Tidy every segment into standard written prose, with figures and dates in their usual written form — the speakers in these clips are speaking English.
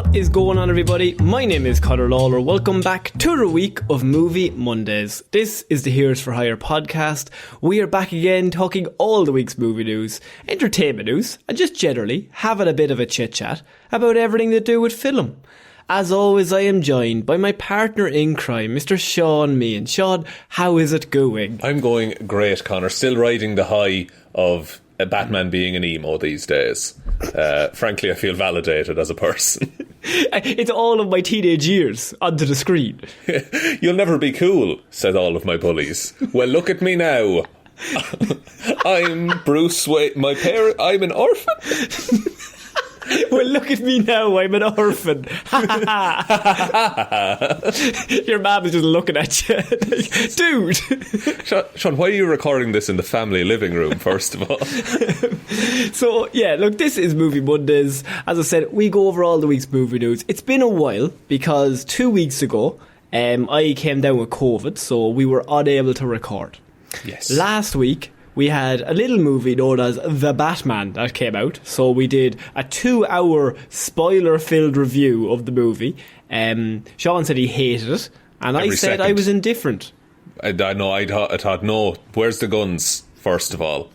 What is going on, everybody? My name is Ciara Lawler. Welcome back to the week of Movie Mondays. This is the Heroes for Hire podcast. We are back again talking all the week's movie news, entertainment news, and just generally having a bit of a chit-chat about everything to do with film. As always, I am joined by my partner in crime, Mr. Shaun Meehan. Shaun, how is it going? I'm going great, Connor. Still riding the high of Batman being an emo these days. Frankly, I feel validated as a person. It's all of my teenage years onto the screen. You'll never be cool, said all of my bullies. Well, look at me now. I'm Bruce Wayne. I'm an orphan. Well, look at me now, I'm an orphan. Your mum is just looking at you. Dude. Shaun, why are you recording this in the family living room, first of all? So, yeah, look, this is Movie Mondays. As I said, we go over all the week's movie news. It's been a while, because 2 weeks ago, I came down with COVID, so we were unable to record. Yes. Last week, we had a little movie known as The Batman that came out. So we did a 2-hour spoiler-filled review of the movie. Shaun said he hated it, and I said I was indifferent. I thought, no, where's the guns, first of all?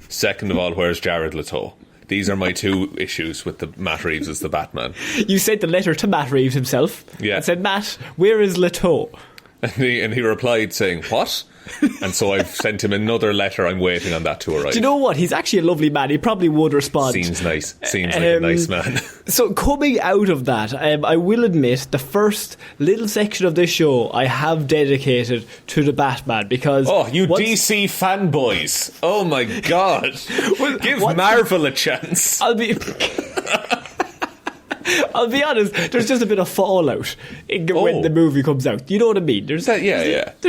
Second of all, where's Jared Leto? These are my two issues with the Matt Reeves as the Batman. You sent the letter to Matt Reeves himself. Yeah. And said, Matt, where is Leto? And he replied saying, what? And so I've sent him another letter. I'm waiting on that to arrive. Do you know what? He's actually a lovely man. He probably would respond. Seems nice. Seems like a nice man. So coming out of that, I will admit the first little section of this show I have dedicated to the Batman because... Oh, you DC fanboys. Oh my God. Well, give Marvel a chance. I'll be honest, there's just a bit of fallout when the movie comes out. You know what I mean? There's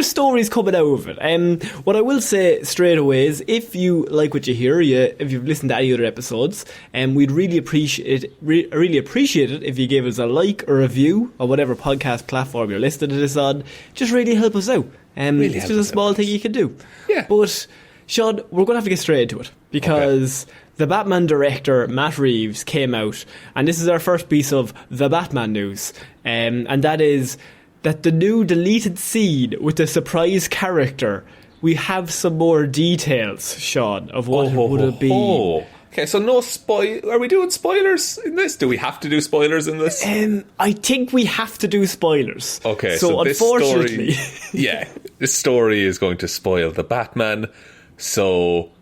stories coming out of it. What I will say straight away is, if you like what you hear, if you've listened to any other episodes, we'd really appreciate it if you gave us a like or review on whatever podcast platform you're listening to this on. Just really help us out. It's just a small thing you can do. Yeah. But, Shaun, we're going to have to get straight into it because... Okay. The Batman director, Matt Reeves, came out, and this is our first piece of the Batman news, and that is that the new deleted scene with the surprise character, we have some more details, Shaun, of what it would have been. Okay, so no are we doing spoilers in this? Do we have to do spoilers in this? I think we have to do spoilers. Okay, so unfortunately... This story is going to spoil the Batman, so...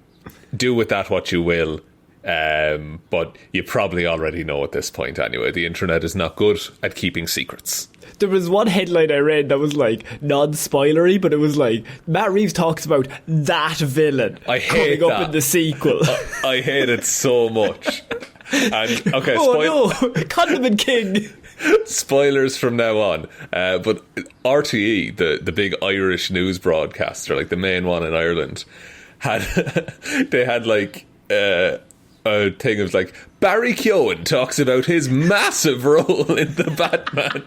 do with that what you will, but you probably already know at this point anyway. The internet is not good at keeping secrets. There was one headline I read that was like non-spoilery, but it was like Matt Reeves talks about that villain coming up in the sequel. I hate it so much. And okay, Condiment King. Spoilers from now on. But RTE, the big Irish news broadcaster, like the main one in Ireland, they had like a thing of like Barry Keoghan talks about his massive role in the Batman.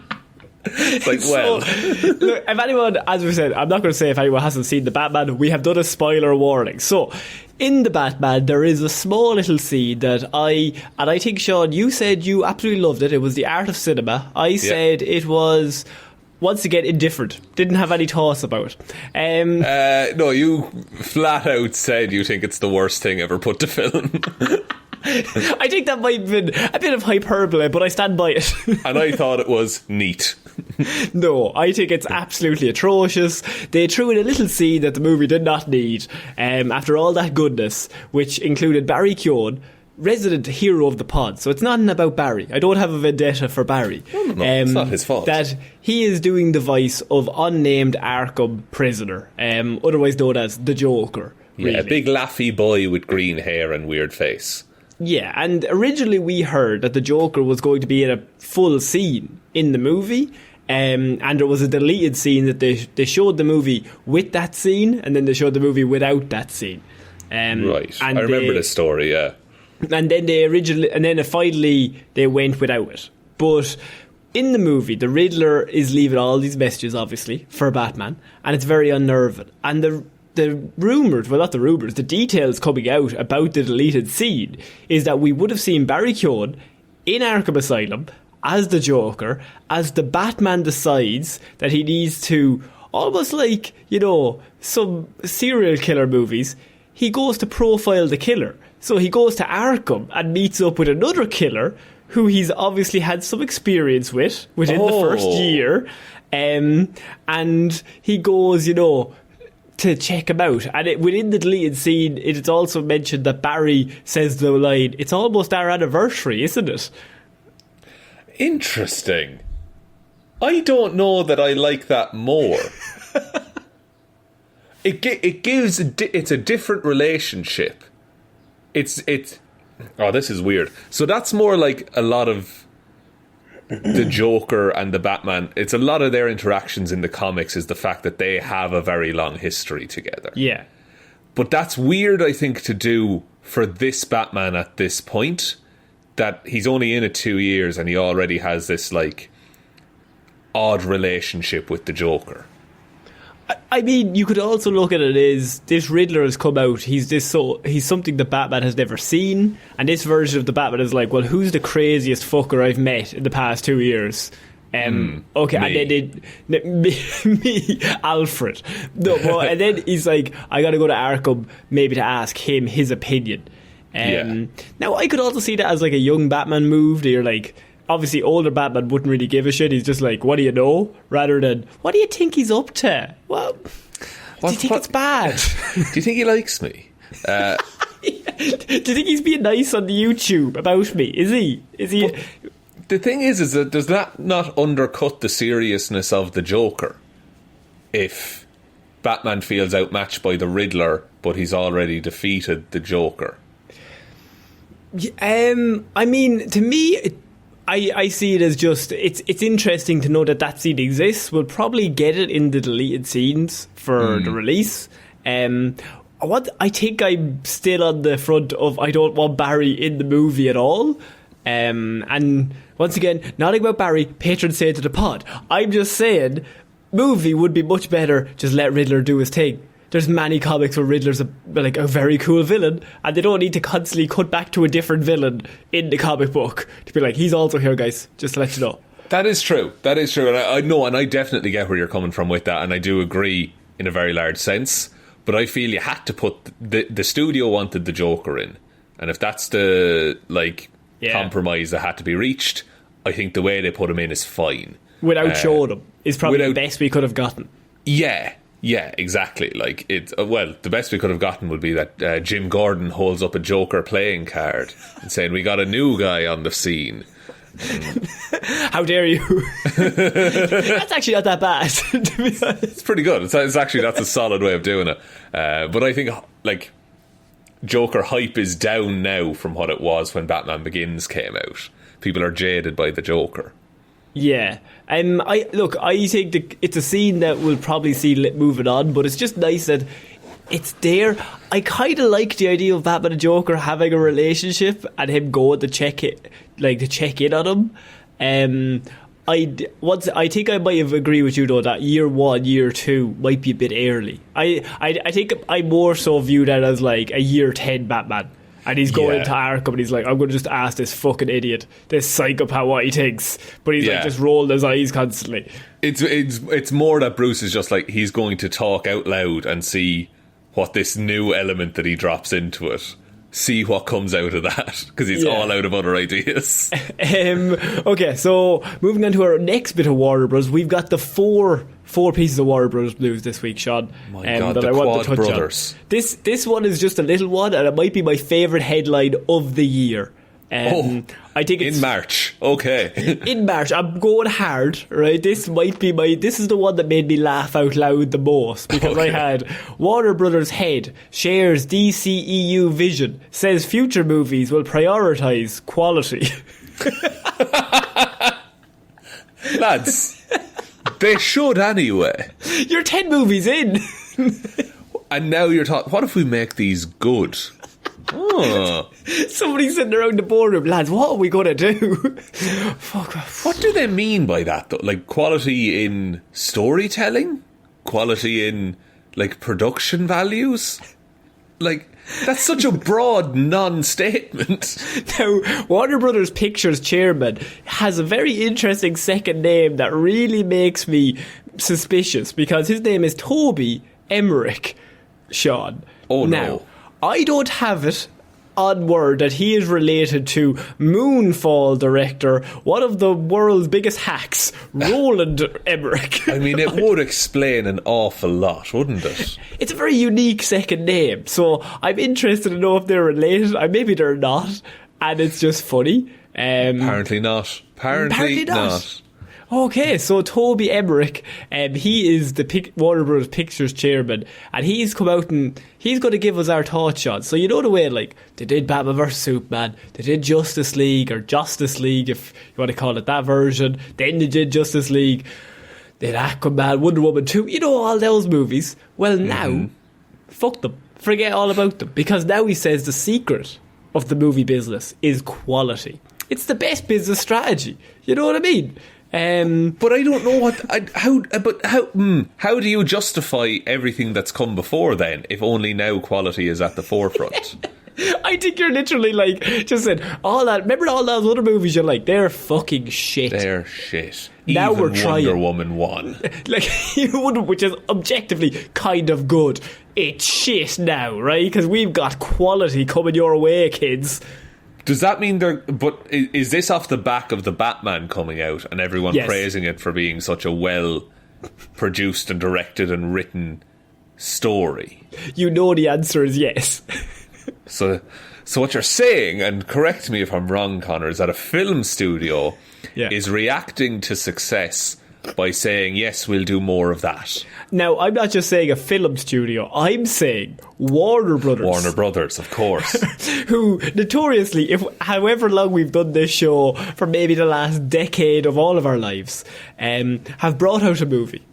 Like, well, look, if anyone, as we said, I'm not going to say if anyone hasn't seen the Batman, we have done a spoiler warning. So in the Batman there is a small little scene that I think, Shaun, you said you absolutely loved it. It was the art of cinema. I said it was, once again, indifferent. Didn't have any thoughts about it. No, you flat out said you think it's the worst thing ever put to film. I think that might have been a bit of hyperbole, but I stand by it. And I thought it was neat. No, I think it's absolutely atrocious. They threw in a little scene that the movie did not need, after all that goodness, which included Barry Keoghan, resident hero of the pod. So it's not about Barry. I don't have a vendetta for Barry. No, it's not his fault. That he is doing the voice of unnamed Arkham prisoner, otherwise known as the Joker. Really. Yeah, a big laughy boy with green hair and weird face. Yeah, and originally we heard that the Joker was going to be in a full scene in the movie, and there was a deleted scene that they showed the movie with that scene, and then they showed the movie without that scene. Right, and I remember the story, yeah. And then finally they went without it. But in the movie, the Riddler is leaving all these messages, obviously, for Batman, and it's very unnerving. And the rumours, well, not the rumours, the details coming out about the deleted scene is that we would have seen Barry Keoghan in Arkham Asylum as the Joker, as the Batman decides that he needs to, almost like, you know, some serial killer movies, he goes to profile the killer. So he goes to Arkham and meets up with another killer who he's obviously had some experience with within the first year. And he goes, you know, to check him out. And within the deleted scene, it's also mentioned that Barry says the line, "It's almost our anniversary, isn't it?" Interesting. I don't know that I like that more. It's a different relationship. It's oh, this is weird. So that's more like a lot of the Joker and the Batman. It's a lot of their interactions in the comics is the fact that they have a very long history together. Yeah. But that's weird, I think, to do for this Batman at this point, that he's only in it 2 years and he already has this, like, odd relationship with the Joker. I mean, you could also look at it as this Riddler has come out. He's something that Batman has never seen, and this version of the Batman is like, well, who's the craziest fucker I've met in the past 2 years? Okay, me. And then me, Alfred. No, well, and then he's like, I got to go to Arkham maybe to ask him his opinion. Now, I could also see that as like a young Batman move. That you're like, obviously, older Batman wouldn't really give a shit. He's just like, what do you know? Rather than, what do you think he's up to? Well, do you think it's bad? Do you think he likes me? Do you think he's being nice on the YouTube about me? Is he? Well, the thing is that does that not undercut the seriousness of the Joker? If Batman feels outmatched by the Riddler, but he's already defeated the Joker. I mean, to me, I see it as just it's interesting to know that scene exists. We'll probably get it in the deleted scenes for the release. I think I'm still on the front of I don't want Barry in the movie at all. And once again, nothing about Barry. Patrons say to the pod. I'm just saying, movie would be much better. Just let Riddler do his thing. There's many comics where Riddler's a very cool villain, and they don't need to constantly cut back to a different villain in the comic book to be like, he's also here, guys, just to let you know. That is true. And I know, and I definitely get where you're coming from with that, and I do agree in a very large sense, but I feel you had to put the studio wanted the Joker in, and if that's the compromise that had to be reached, I think the way they put him in is fine. Without showing him is probably the best we could have gotten. Yeah, exactly. Like the best we could have gotten would be that Jim Gordon holds up a Joker playing card and saying, "We got a new guy on the scene." How dare you? That's actually not that bad, to be honest. It's pretty good. It's actually, that's a solid way of doing it. But I think like Joker hype is down now from what it was when Batman Begins came out. People are jaded by the Joker. Yeah, I think it's a scene that we'll probably see moving on, but it's just nice that it's there. I kind of like the idea of Batman and Joker having a relationship and him going to check in on him. I think I might have agreed with you though that year 1, year 2 might be a bit early. I think I more so view that as like a year 10 Batman. And he's going into Arkham and he's like, I'm going to just ask this fucking idiot, this psychopath, what he thinks. But he's like just rolling his eyes constantly. It's more that Bruce is just like, he's going to talk out loud and see what this new element that he drops into it. See what comes out of that, because he's all out of other ideas. Okay, so moving on to our next bit of Warner Bros. We've got the four pieces of Warner Bros. news this week, Sean. My God, the Quad Brothers. This one is just a little one, and it might be my favourite headline of the year. I think it's in March. Okay. In March, I'm going hard, right? This is the one that made me laugh out loud the most, because I had Warner Brothers head shares DCEU vision, says future movies will prioritise quality. Lads, they should anyway. You're 10 movies in. And now you're talking, what if we make these good? Oh. Somebody's sitting around the boardroom, lads, what are we going to do? Fuck off. What do they mean by that though? Like quality in storytelling? Quality in like production values? Like, that's such a broad non-statement. Now, Warner Brothers Pictures chairman has a very interesting second name that really makes me suspicious, because his name is Toby Emmerich, Shaun. Oh, no. Now, I don't have it on word that he is related to Moonfall director, one of the world's biggest hacks, Roland Emmerich. I mean, it would explain an awful lot, wouldn't it? It's a very unique second name, so I'm interested to know if they're related. Maybe they're not, and it's just funny. Apparently not. Apparently not. Okay, so Toby Emmerich, he is the Warner Bros. Pictures chairman, and he's come out and he's going to give us our thoughts on. So you know the way, like, they did Batman vs Superman, they did Justice League, or Justice League, if you want to call it that version, then they did Justice League, they did Aquaman, Wonder Woman 2, you know, all those movies. Well, now, fuck them, forget all about them, because now he says the secret of the movie business is quality. It's the best business strategy, you know what I mean? But I don't know how do you justify everything that's come before then, if only now quality is at the forefront? I think you're literally like just said all that. Remember all those other movies you're like, they're fucking shit. They're shit. Now even we're trying. Wonder Woman 1, like, which is objectively kind of good. It's shit now, right? Because we've got quality coming your way, kids. Does that mean but is this off the back of the Batman coming out and everyone praising it for being such a well produced and directed and written story? You know the answer is yes. So what you're saying, and correct me if I'm wrong, Connor, is that a film studio is reacting to success by saying, yes, we'll do more of that. Now, I'm not just saying a film studio, I'm saying Warner Brothers. Warner Brothers, of course. Who, notoriously, however long we've done this show, for maybe the last decade of all of our lives, have brought out a movie.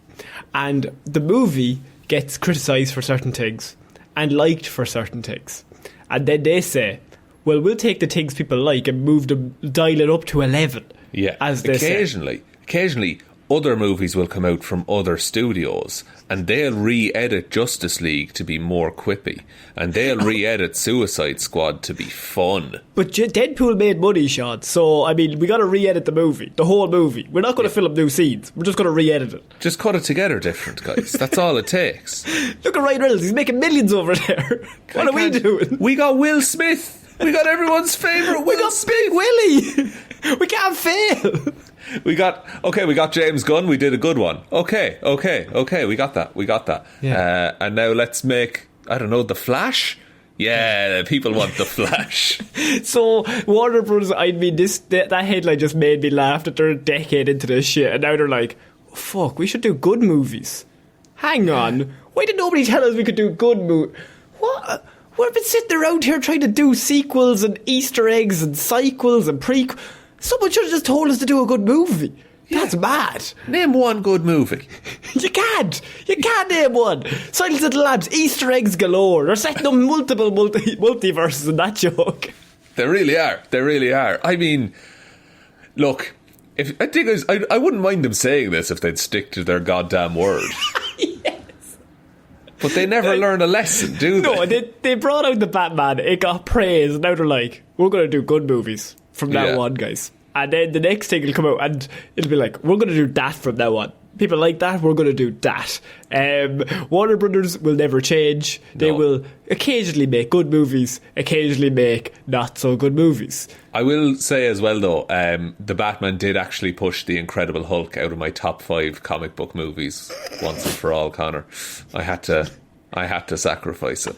And the movie gets criticised for certain things and liked for certain things. And then they say, well, we'll take the things people like and dial it up to 11. Yeah, as they occasionally, other movies will come out from other studios and they'll re-edit Justice League to be more quippy, and they'll re-edit Suicide Squad to be fun. But Deadpool made money, Shaun, so I mean, we got to re-edit the whole movie. We're not going to film new scenes, we're just going to re-edit it. Just cut it together different, guys. That's all it takes. Look at Ryan Reynolds, he's making millions over there. What are we doing? We got Will Smith. We got everyone's favourite Will Smith. Big Willie. We can't fail. We got James Gunn. We did a good one. Okay. We got that. Yeah. And now let's make, I don't know, The Flash. Yeah, people want The Flash. So Warner Bros. I mean, that headline just made me laugh that they're a decade into this shit, and now they're like, oh, fuck, we should do good movies. Hang on, why did nobody tell us we could do good movies? What? We've been sitting around here trying to do sequels and Easter eggs and sequels and prequels. Someone should have just told us to do a good movie. Yeah. That's mad. Name one good movie. You can't name one. Silence of the Lambs, Easter eggs galore. They're setting up multiple multiverses in that joke. They really are. I mean, look, I wouldn't mind them saying this if they'd stick to their goddamn word. Yes. But they never learn a lesson, do they? No, they brought out the Batman, it got praise, and now they're like, we're going to do good movies from now on, guys. And then the next thing will come out and it'll be like, we're going to do that from now on. People like that, we're going to do that. Warner Brothers will never change. They will occasionally make good movies, occasionally make not so good movies. I will say as well, though, the Batman did actually push the Incredible Hulk out of my top 5 comic book movies once and for all, Connor. I had to sacrifice it.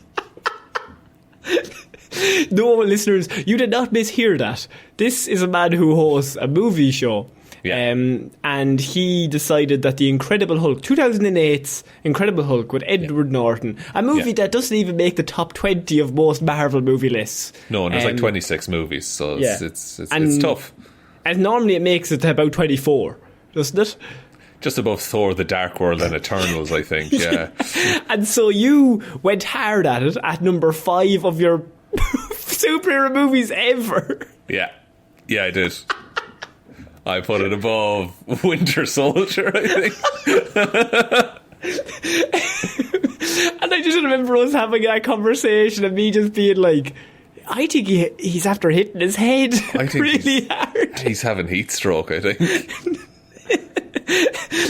No, listeners, you did not mishear that. This is a man who hosts a movie show. Yeah. And he decided that the Incredible Hulk, 2008's Incredible Hulk with Edward Norton, a movie that doesn't even make the top 20 of most Marvel movie lists. No, and there's like 26 movies, so it's tough. And normally it makes it to about 24, doesn't it? Just above Thor, The Dark World and Eternals, I think, yeah. And so you went hard at it at number 5 of your superhero movies ever. Yeah, I did. I put it above Winter Soldier, I think. And I just remember us having that conversation and me just being like, I think he's after hitting his head really hard. He's having heat stroke, I think.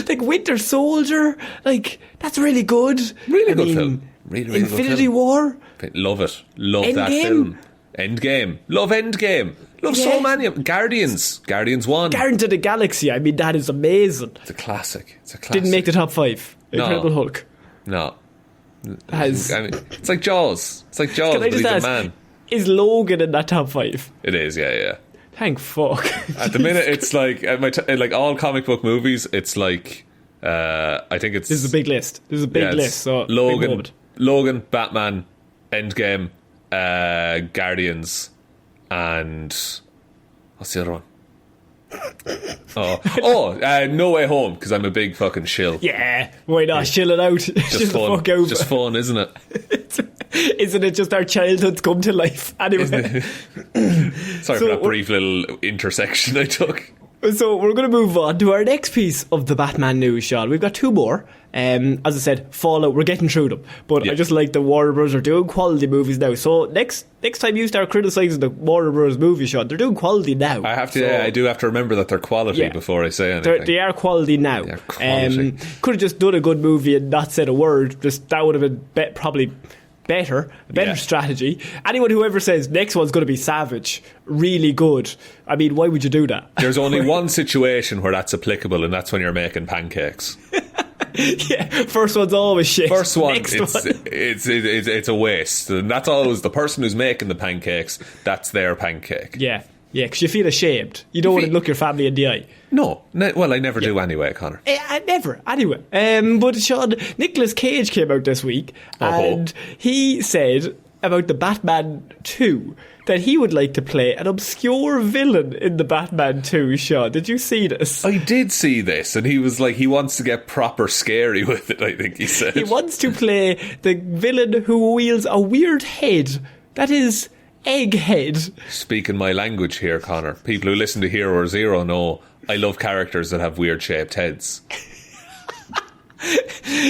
Like Winter Soldier, like that's really good. Really good film. Really Infinity good film. War. Love it. Love Endgame. that film. Endgame. Love Endgame. Love so many of them. Guardians 1. Guardians of the Galaxy. I mean, that is amazing. It's a classic. Didn't make the top 5. Incredible Hulk. No. It's like Jaws. It's like Jaws, Can I but he's just ask, a man. Is Logan in that top 5? It is, yeah. Thank fuck. At the minute, it's like like all comic book movies. It's like I think it's. This is a big list. So Logan, Batman, Endgame, Guardians, and what's the other one? No Way Home, because I'm a big fucking shill. Yeah, why not? Chill it out. Just fun. Fuck over. Just fun, isn't it? Isn't it just our childhoods come to life? Anyway. Sorry for that brief little intersection I took. So we're going to move on to our next piece of the Batman news, Shaun. We've got 2 more. As I said, Fallout, we're getting through them. But I just like the Warner Bros. Are doing quality movies now. So next time you start criticising the Warner Bros. Movie, Shaun, they're doing quality now. I do have to remember that they're quality before I say anything. They are quality now. They are quality. Could have just done a good movie and not said a word. That would have been probably better strategy. Anyone who ever says next one's going to be savage, really good, I mean, why would you do that? There's only one situation where that's applicable, and that's when you're making pancakes. First one's always shit. First one, one. it's a waste, and that's always the person who's making the pancakes. That's their pancake. Yeah, because you feel ashamed. You don't want to look your family in the eye. No, well, I never do anyway, Connor. Never, anyway. But Shaun, Nicolas Cage came out this week, and he said about the Batman 2 that he would like to play an obscure villain in the Batman 2, Shaun. Did you see this? I did see this, and he was like, he wants to get proper scary with it, I think he said. He wants to play the villain who wields a weird head. That is Egghead. Speaking my language here, Connor. People who listen to Hero or Zero know I love characters that have weird shaped heads.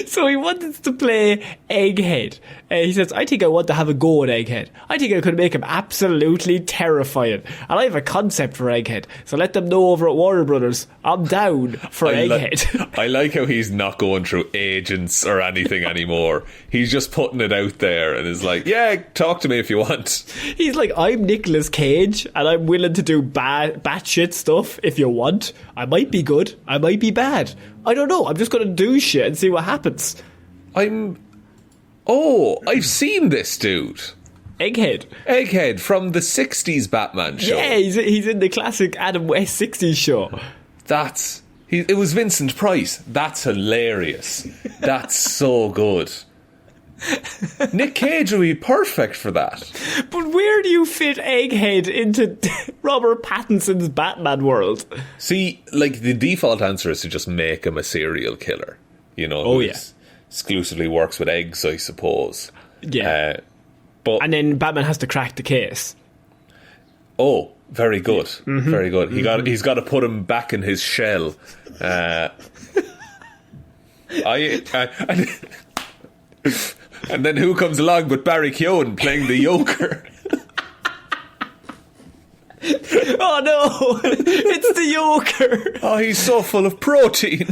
So he wanted to play Egghead. He says, I think I want to have a go at Egghead. I think I could make him absolutely terrifying. And I have a concept for Egghead. So let them know over at Warner Brothers, I'm down for Egghead. I like how he's not going through agents or anything anymore. He's just putting it out there and is like, yeah, talk to me if you want. He's like, I'm Nicolas Cage and I'm willing to do batshit stuff if you want. I might be good. I might be bad. I don't know. I'm just going to do shit and see what happens. I've seen this dude. Egghead from the 60s Batman show. Yeah, he's in the classic Adam West 60s show. It was Vincent Price. That's hilarious. That's so good. Nick Cage would be perfect for that. But where do you fit Egghead into Robert Pattinson's Batman world? See, like, the default answer is to just make him a serial killer. You know, exclusively works with eggs, I suppose. Yeah. And then Batman has to crack the case. Oh, very good. Yeah. Mm-hmm. Very good. He's got to put him back in his shell. And then who comes along but Barry Keoghan playing the Joker? Oh no, it's the Joker. Oh, he's so full of protein.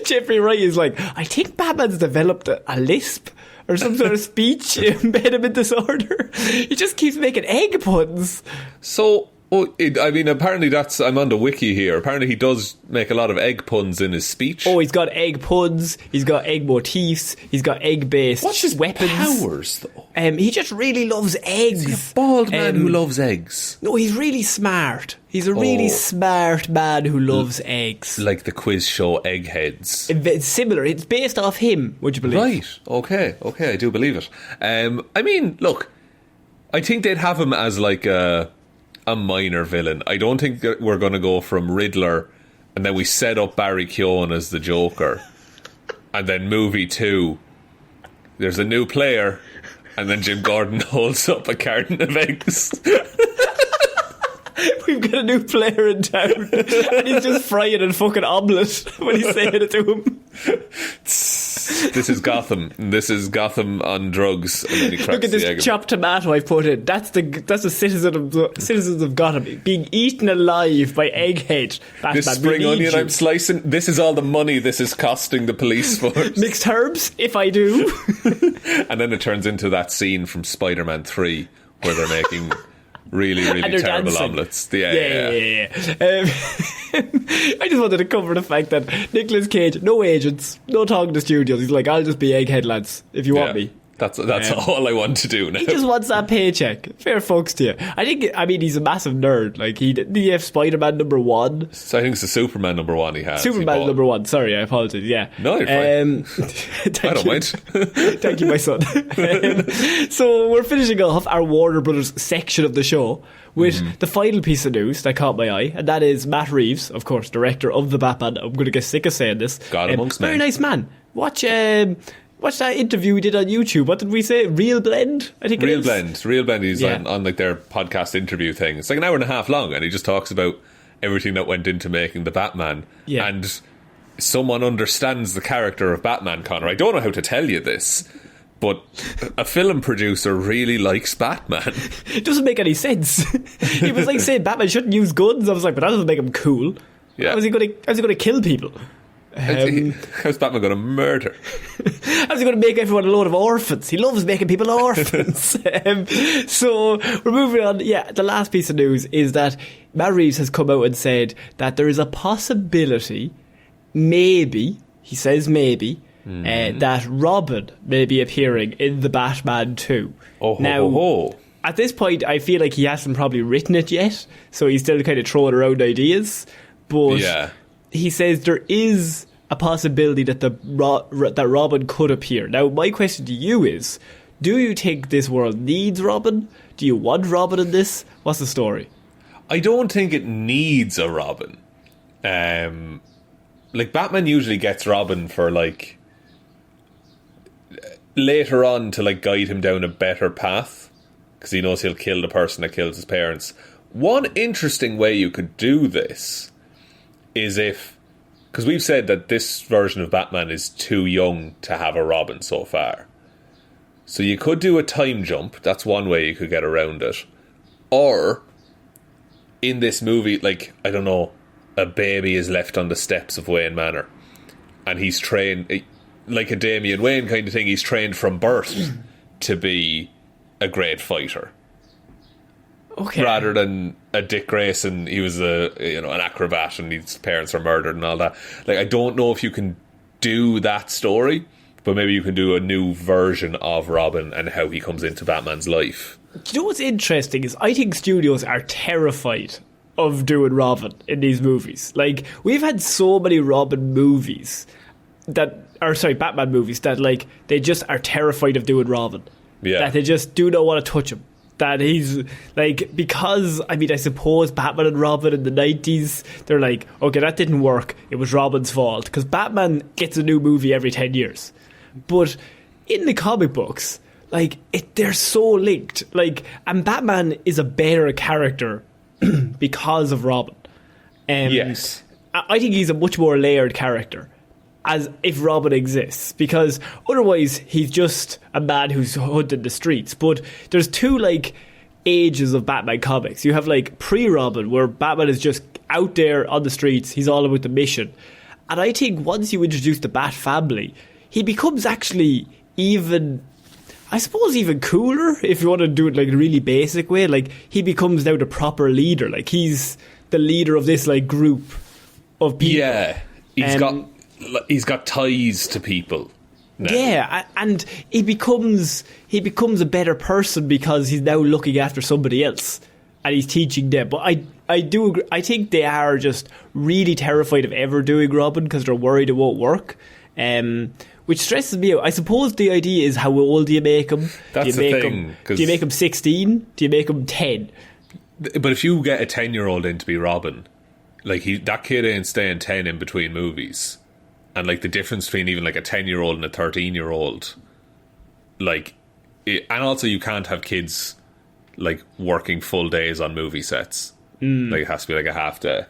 Jeffrey Wright is like, I think Batman's developed a lisp or some sort of speech impediment disorder. He just keeps making egg puns. So, apparently I'm on the wiki here. Apparently he does make a lot of egg puns in his speech. Oh, he's got egg puns, he's got egg motifs, he's got egg-based What's his weapons. powers, though? He just really loves eggs. He's a bald man who loves eggs. No, he's really smart. He's a really smart man who loves eggs. Like the quiz show Eggheads. It's similar. It's based off him, would you believe? Right. Okay, I do believe it. I mean, look, I think they'd have him as like a minor villain. I don't think that we're going to go from Riddler and then we set up Barry Keoghan as the Joker, and then movie 2 there's a new player and then Jim Gordon holds up a carton of eggs. We've got a new player in town and he's just frying a fucking omelette when he's saying it to him. this is Gotham. This is Gotham on drugs. And then he cracks Look at the this egg. chopped tomato I put in. That's the citizens of Gotham being eaten alive by Egghead. This spring onion I'm slicing. This is all the money this is costing the police force. Mixed herbs, if I do. And then it turns into that scene from Spider-Man 3 where they're making really terrible dancing. omelettes. Yeah. I just wanted to cover the fact that Nicolas Cage, no agents, no talking to studios. He's like, I'll just be Egghead, lads, if you want me. That's all I want to do now. He just wants that paycheck. Fair fucks to you. I mean, he's a massive nerd. Like, did he have Spider-Man #1? So I think it's the Superman #1 he has. Superman #1. Sorry, I apologize. Yeah. No, you're fine. I don't mind. Thank you, my son. So we're finishing off our Warner Brothers section of the show with the final piece of news that caught my eye, and that is Matt Reeves, of course, director of the Batman. I'm going to get sick of saying this. God amongst men. Very nice man. Watch that interview we did on YouTube. What did we say? Real Blend? I think Real Blend. Real Blend. He's on like their podcast interview thing. It's like an hour and a half long, and he just talks about everything that went into making the Batman. Yeah. And someone understands the character of Batman, Connor. I don't know how to tell you this, but a film producer really likes Batman. It doesn't make any sense. He was like saying Batman shouldn't use guns. I was like, but that doesn't make him cool. Yeah. How's he going to kill people? How's Batman going to murder? How's he going to make everyone a load of orphans? He loves making people orphans. So we're moving on. Yeah, the last piece of news is that Matt Reeves has come out and said that there is a possibility, maybe, he says maybe, that Robin may be appearing in the Batman 2. At this point, I feel like he hasn't probably written it yet, so he's still kind of throwing around ideas. But he says there is a possibility that that Robin could appear. Now, my question to you is, do you think this world needs Robin? Do you want Robin in this? What's the story? I don't think it needs a Robin. Like, Batman usually gets Robin for, like, later on to, like, guide him down a better path, because he knows he'll kill the person that kills his parents. One interesting way you could do this is because we've said that this version of Batman is too young to have a Robin so far. So you could do a time jump. That's one way you could get around it. Or, in this movie, like, I don't know, a baby is left on the steps of Wayne Manor, and he's trained, like a Damian Wayne kind of thing, he's trained from birth to be a great fighter. Okay. Rather than a Dick Grayson, he was an acrobat and his parents were murdered and all that. Like, I don't know if you can do that story, but maybe you can do a new version of Robin and how he comes into Batman's life. Do you know what's interesting is I think studios are terrified of doing Robin in these movies. Like, we've had so many Batman movies that, like, they just are terrified of doing Robin. Yeah. That they just do not want to touch him. That he's, like, because, I mean, I suppose Batman and Robin in the 90s, they're like, okay, that didn't work, it was Robin's fault. Because Batman gets a new movie every 10 years. But in the comic books, like, they're so linked. Like, and Batman is a better character because of Robin. Yes. I think he's a much more layered character as if Robin exists, because otherwise he's just a man who's hunting the streets. But there's two, like, ages of Batman comics. You have, like, pre-Robin, where Batman is just out there on the streets, he's all about the mission. And I think once you introduce the Bat family, he becomes actually even cooler, if you want to do it like a really basic way. Like, he becomes now the proper leader. Like, he's the leader of this, like, group of people. Yeah, he's got ties to people now. Yeah, and he becomes a better person because he's now looking after somebody else and he's teaching them. But I do agree. I think they are just really terrified of ever doing Robin because they're worried it won't work, which stresses me out. I suppose the idea is, how old do you make him? That's the thing. Do you make him 16? Do you make him 10? But if you get a 10-year-old in to be Robin, like, that kid ain't staying 10 in between movies. And, like, the difference between even, like, a 10-year-old and a 13-year-old, like, and also you can't have kids, like, working full days on movie sets. Like, it has to be, like, a half day.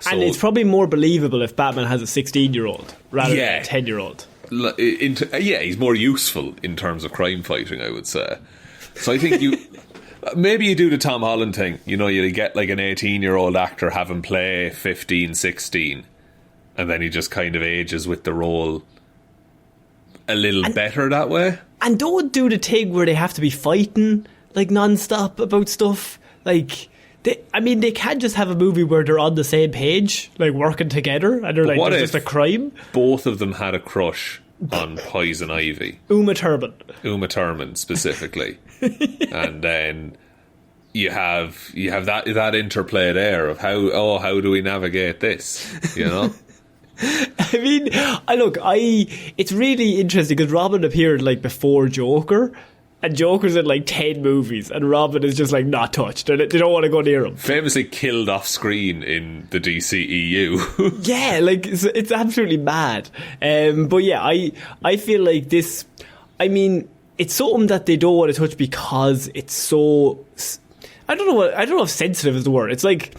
So, and it's probably more believable if Batman has a 16-year-old rather than a 10-year-old. he's more useful in terms of crime fighting, I would say. So I think maybe you do the Tom Holland thing. You know, you get like an 18-year-old actor, have him play 15, 16, and then he just kind of ages with the role a little better that way. And don't do the thing where they have to be fighting like non-stop about stuff. Like, they can't just have a movie where they're on the same page, like working together, and they're like, there's just a crime. Both of them had a crush on Poison Ivy. Uma Thurman specifically. And then you have that interplay there of how do we navigate this, you know? I mean, it's really interesting because Robin appeared like before Joker, and Joker's in like 10 movies, and Robin is just like not touched. They don't want to go near him. Famously killed off screen in the DCEU. Yeah, like it's absolutely mad. But yeah, I feel like this. I mean, it's something that they don't want to touch because it's so. I don't know if sensitive is the word. It's like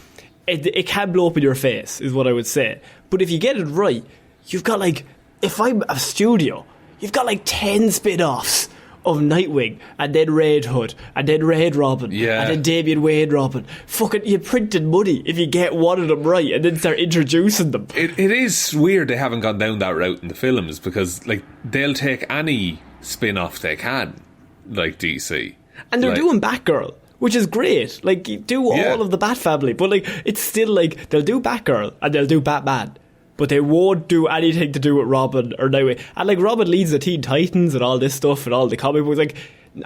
it can blow up in your face, is what I would say. But if you get it right, you've got like, if I'm a studio, you've got like 10 spin-offs of Nightwing, and then Red Hood, and then Red Robin, and then Damian Wayne Robin. Fucking, you printed money if you get one of them right and then start introducing them. It is weird they haven't gone down that route in the films, because like they'll take any spin-off they can, like DC. And they're doing Batgirl, which is great. Like, you do all of the Bat family, but like it's still like they'll do Batgirl and they'll do Batman, but they won't do anything to do with Robin or Nightwing. And like Robin leads the Teen Titans and all this stuff and all the comic books, like,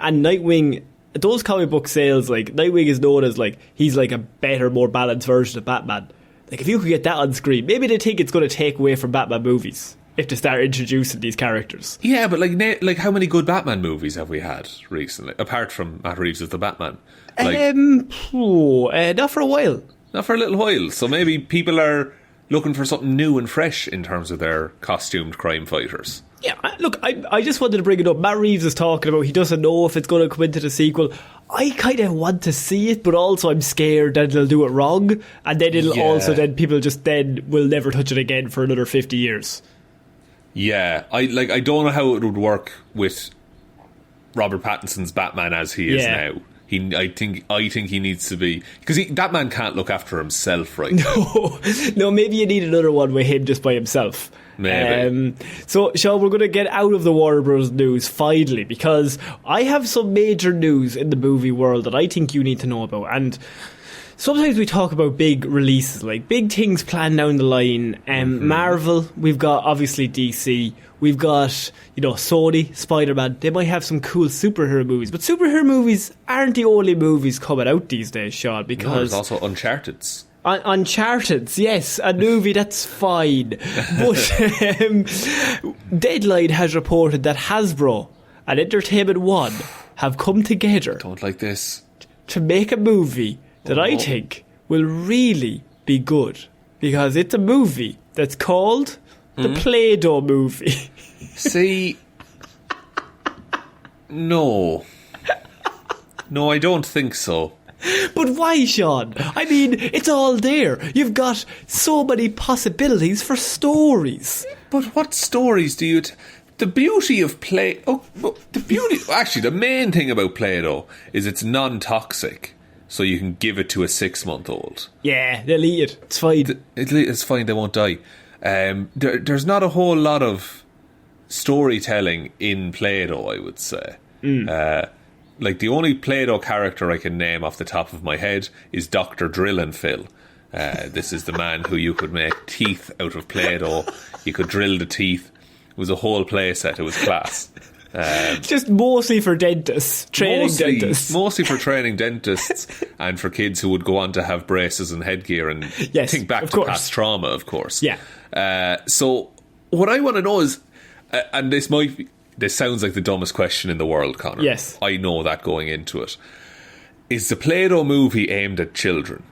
and Nightwing, those comic book sales, like Nightwing is known as like he's like a better, more balanced version of Batman. Like, if you could get that on screen, maybe they think it's going to take away from Batman movies if they start introducing these characters. Yeah, but like how many good Batman movies have we had recently, apart from Matt Reeves' The Batman? Like, not for a while. Not for a little while. So maybe people are looking for something new and fresh in terms of their costumed crime fighters. Yeah, look, I just wanted to bring it up. Matt Reeves is talking about he doesn't know if it's going to come into the sequel. I kind of want to see it, but also I'm scared that they'll do it wrong, and then it'll also then people just then will never touch it again for another 50 years. Yeah, I don't know how it would work with Robert Pattinson's Batman as he is now. I think he needs to be, because that man can't look after himself right now. No, maybe you need another one with him just by himself. Maybe. So, Shaun, we're going to get out of the Warner Bros. News finally, because I have some major news in the movie world that I think you need to know about. And sometimes we talk about big releases, like big things planned down the line. Marvel, we've got obviously DC, we've got, Sony, Spider-Man. They might have some cool superhero movies, but superhero movies aren't the only movies coming out these days, Shaun, because there's also Uncharted's. Uncharted, yes, a movie that's fine. But Deadline has reported that Hasbro and Entertainment One have come together. Don't like this. To make a movie that I think will really be good, because it's a movie that's called the Play-Doh movie. See, no, I don't think so. But why, Shaun? I mean, it's all there. You've got so many possibilities for stories. But what stories do you... The beauty of actually, the main thing about Play-Doh is it's non-toxic, so you can give it to a 6-month-old. Yeah, they'll eat it. It's fine. It's fine, they won't die. There's not a whole lot of storytelling in Play-Doh, I would say. Like, the only Play-Doh character I can name off the top of my head is Dr. Drill and Phil. This is the man who you could make teeth out of Play-Doh. You could drill the teeth. It was a whole play set. It was class. Just mostly for dentists, dentists. Mostly for training dentists and for kids who would go on to have braces and headgear and think back to past trauma, of course. Yeah. So what I want to know is, and this sounds like the dumbest question in the world, Connor. Yes. I know that going into it. Is the Play-Doh movie aimed at children?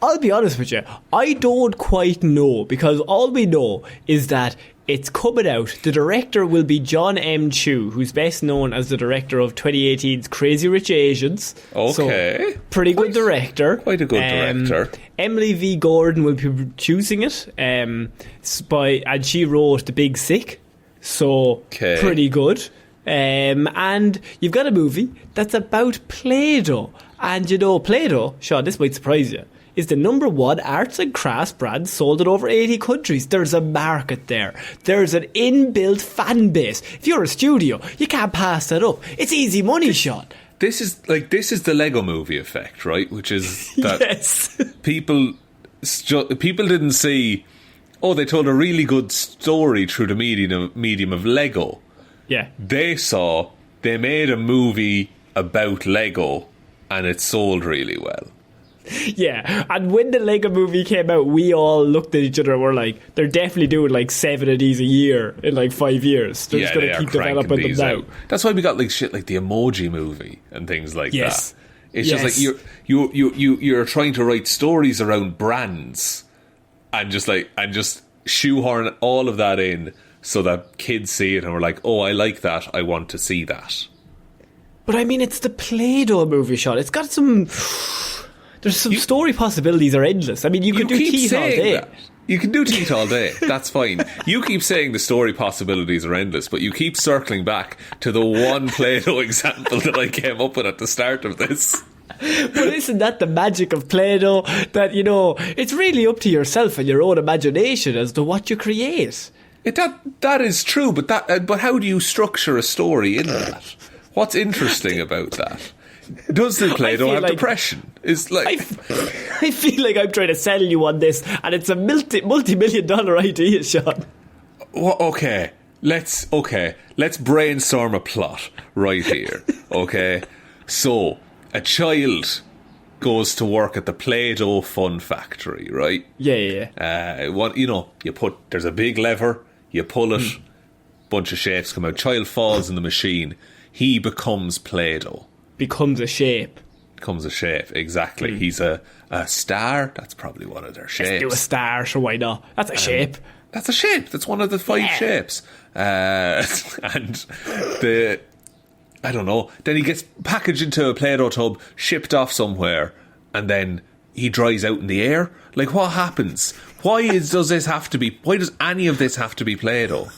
I'll be honest with you, I don't quite know, because all we know is that it's coming out. The director will be John M. Chu, who's best known as the director of 2018's Crazy Rich Asians. Okay. So, pretty good director. Quite a good director. Emily V. Gordon will be producing it, and she wrote The Big Sick. So, pretty good. And you've got a movie that's about Play-Doh. And you know, Play-Doh, Shaun, this might surprise you, is the #1 arts and crafts brand sold in over 80 countries. There's a market there. There's an inbuilt fan base. If you're a studio, you can't pass that up. It's easy money, Shaun. This is the Lego Movie effect, right? Which is that yes. people didn't see, they told a really good story through the medium of Lego. Yeah. They made a movie about Lego and it sold really well. Yeah, and when the Lego movie came out, we all looked at each other and were like, they're definitely doing like 7 of these a year in like 5 years. They're just going to keep developing them now. That's why we got like shit like the Emoji Movie and things like that. It's just like you're trying to write stories around brands and just shoehorn all of that in so that kids see it and we're like, oh, I like that, I want to see that. But I mean, it's the Play-Doh movie, Shaun. It's got some... There's some story possibilities are endless. I mean, you could do teeth all day. That. You can do teeth all day. That's fine. You keep saying the story possibilities are endless, but you keep circling back to the one Play-Doh example that I came up with at the start of this. But isn't that the magic of Play-Doh? That, you know, it's really up to yourself and your own imagination as to what you create. That is true, but how do you structure a story in that? What's interesting about that? Does the Play-Doh have depression? It's like I feel like I'm trying to sell you on this, and it's a multi-million-dollar idea, Shaun. Well, okay, let's brainstorm a plot right here. Okay, so a child goes to work at the Play-Doh Fun Factory, right? Yeah. There's a big lever, you pull it, bunch of shapes come out. Child falls in the machine. He becomes Play-Doh. Becomes a shape, exactly. He's a star. That's probably one of their shapes. Let's do a star, so why not? That's a shape. That's a shape. That's one of the 5 shapes. And I don't know. Then he gets packaged into a Play-Doh tub, shipped off somewhere, and then he dries out in the air. Like, what happens? Why does any of this have to be Play-Doh?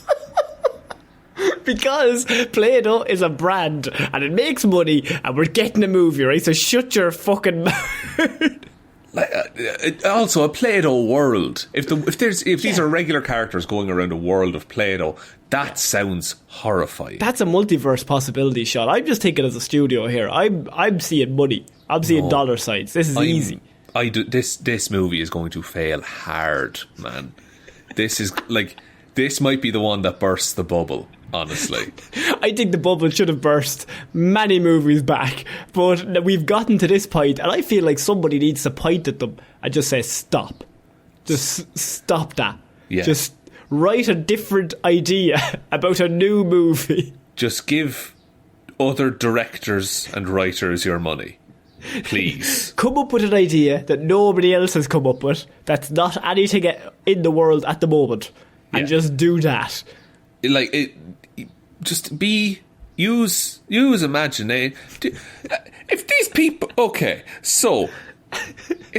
Because Play-Doh is a brand and it makes money and we're getting a movie, right? So shut your fucking mouth. Also, a Play-Doh world. If these are regular characters going around a world of Play-Doh, that sounds horrifying. That's a multiverse possibility, Shaun. I'm just thinking as a studio here. I'm seeing money. I'm seeing dollar signs. This is easy. This movie is going to fail hard, man. This might be the one that bursts the bubble. Honestly, I think the bubble should have burst many movies back, but we've gotten to this point, and I feel like somebody needs to point at them and just say, stop. Just stop that. Yeah. Just write a different idea about a new movie. Just give other directors and writers your money. Please. Come up with an idea that nobody else has come up with, that's not anything in the world at the moment, and just do that. Use imagination. If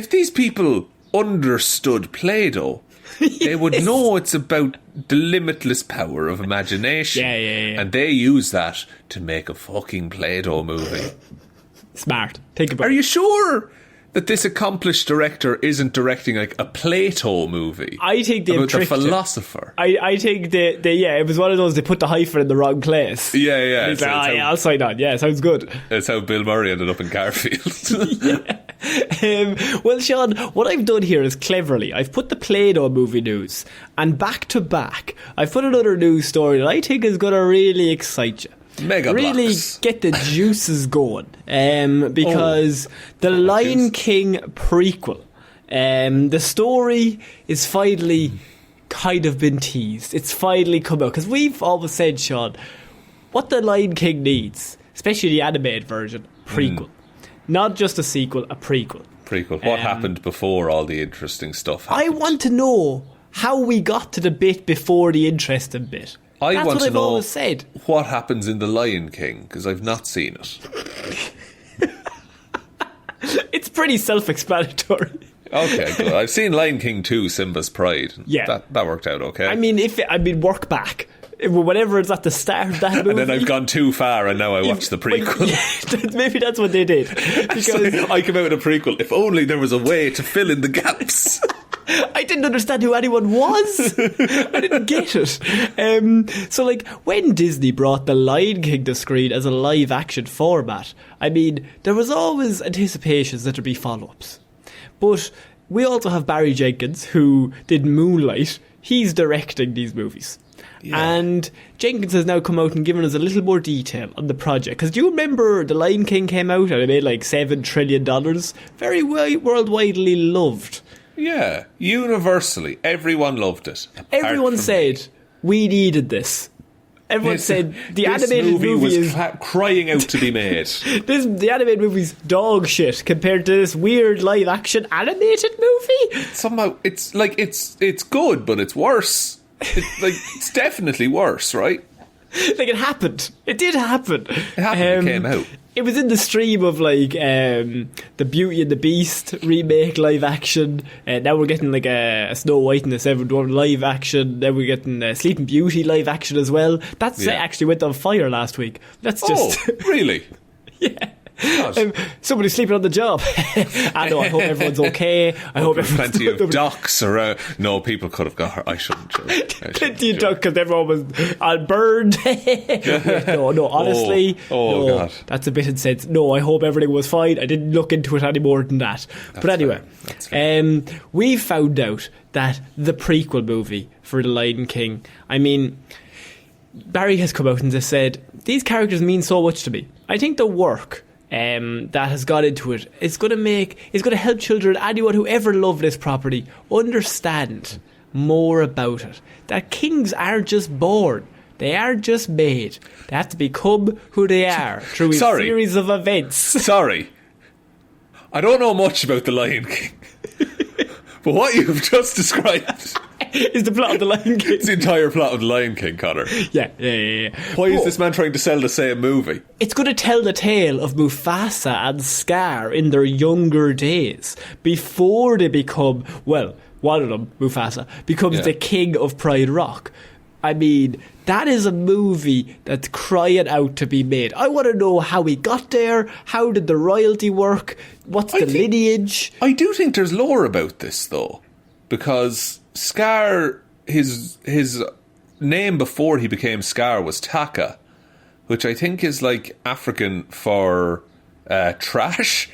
these people understood Play-Doh, they would know it's about the limitless power of imagination. Yeah. And they use that to make a fucking Play-Doh movie. Smart. Think about it. Are you sure that this accomplished director isn't directing like a Play-Doh movie? I think they've about tricked the philosopher. I think it was one of those, they put the hyphen in the wrong place. Yeah. He's like, I'll sign on. Yeah, sounds good. That's how Bill Murray ended up in Garfield. Well, Shaun, what I've done here is cleverly, I've put the Play-Doh movie news, and back to back, I've put another news story that I think is going to really excite you. Mega really blocks. Get the juices going, because the Lion King prequel, the story is finally kind of been teased. It's finally come out, because we've always said, Shaun, what the Lion King needs, especially the animated version, prequel. Not just a sequel, a prequel. Prequel. What happened before all the interesting stuff happened? I want to know how we got to the bit before the interesting bit. That's want what to I've know always said. What happens in The Lion King, because I've not seen it. It's pretty self-explanatory. Okay, good. I've seen Lion King 2, Simba's Pride. Yeah. That worked out okay. I mean, work back. Whatever is at the start of that movie. And then I've gone too far and now I watch the prequel. Maybe that's what they did. Because I came out with a prequel. If only there was a way to fill in the gaps. I didn't understand who anyone was. I didn't get it. So, like, when Disney brought The Lion King to screen as a live-action format, I mean, there was always anticipations that there'd be follow-ups. But we also have Barry Jenkins, who did Moonlight. He's directing these movies. Yeah. And Jenkins has now come out and given us a little more detail on the project. Because do you remember The Lion King came out and it made like $7 trillion? Very worldwidely loved. Yeah, universally. Everyone loved it. Everyone said, we needed this. Everyone said the animated movie was crying out to be made. The animated movie's dog shit compared to this weird live action animated movie. Somehow it's good, but it's worse. It's definitely worse, right? Like, it happened. It did happen. It happened. It came out. It was in the stream of like the Beauty and the Beast remake live action. Now we're getting like a Snow White and the Seven Dwarfs live action. Then we're getting Sleeping Beauty live action as well. That's actually went on fire last week. That's just really? Yeah. Somebody's sleeping on the job. I know. I hope everyone's okay. I hope everyone's plenty of ducks around. No, people could have got hurt. I shouldn't joke. Plenty of ducks because everyone was burned. No, honestly, God, that's a bit insensitive. No, I hope everything was fine. I didn't look into it any more than that. But anyway, we found out that the prequel movie for The Lion King, I mean, Barry has come out and has said, these characters mean so much to me. I think the work that has got into it is going to help children, anyone who ever loved this property, understand more about it. That kings aren't just born, they aren't just made. They have to become who they are through a series of events. Sorry, I don't know much about The Lion King, but what you've just described is the plot of The Lion King. It's the entire plot of The Lion King, Connor. Yeah. Why is this man trying to sell the same movie? It's going to tell the tale of Mufasa and Scar in their younger days, before they become, well, one of them, Mufasa, becomes the king of Pride Rock. I mean, that is a movie that's crying out to be made. I want to know how he got there. How did the royalty work? What's the lineage? I do think there's lore about this, though, because Scar, his name before he became Scar was Taka, which I think is like African for trash.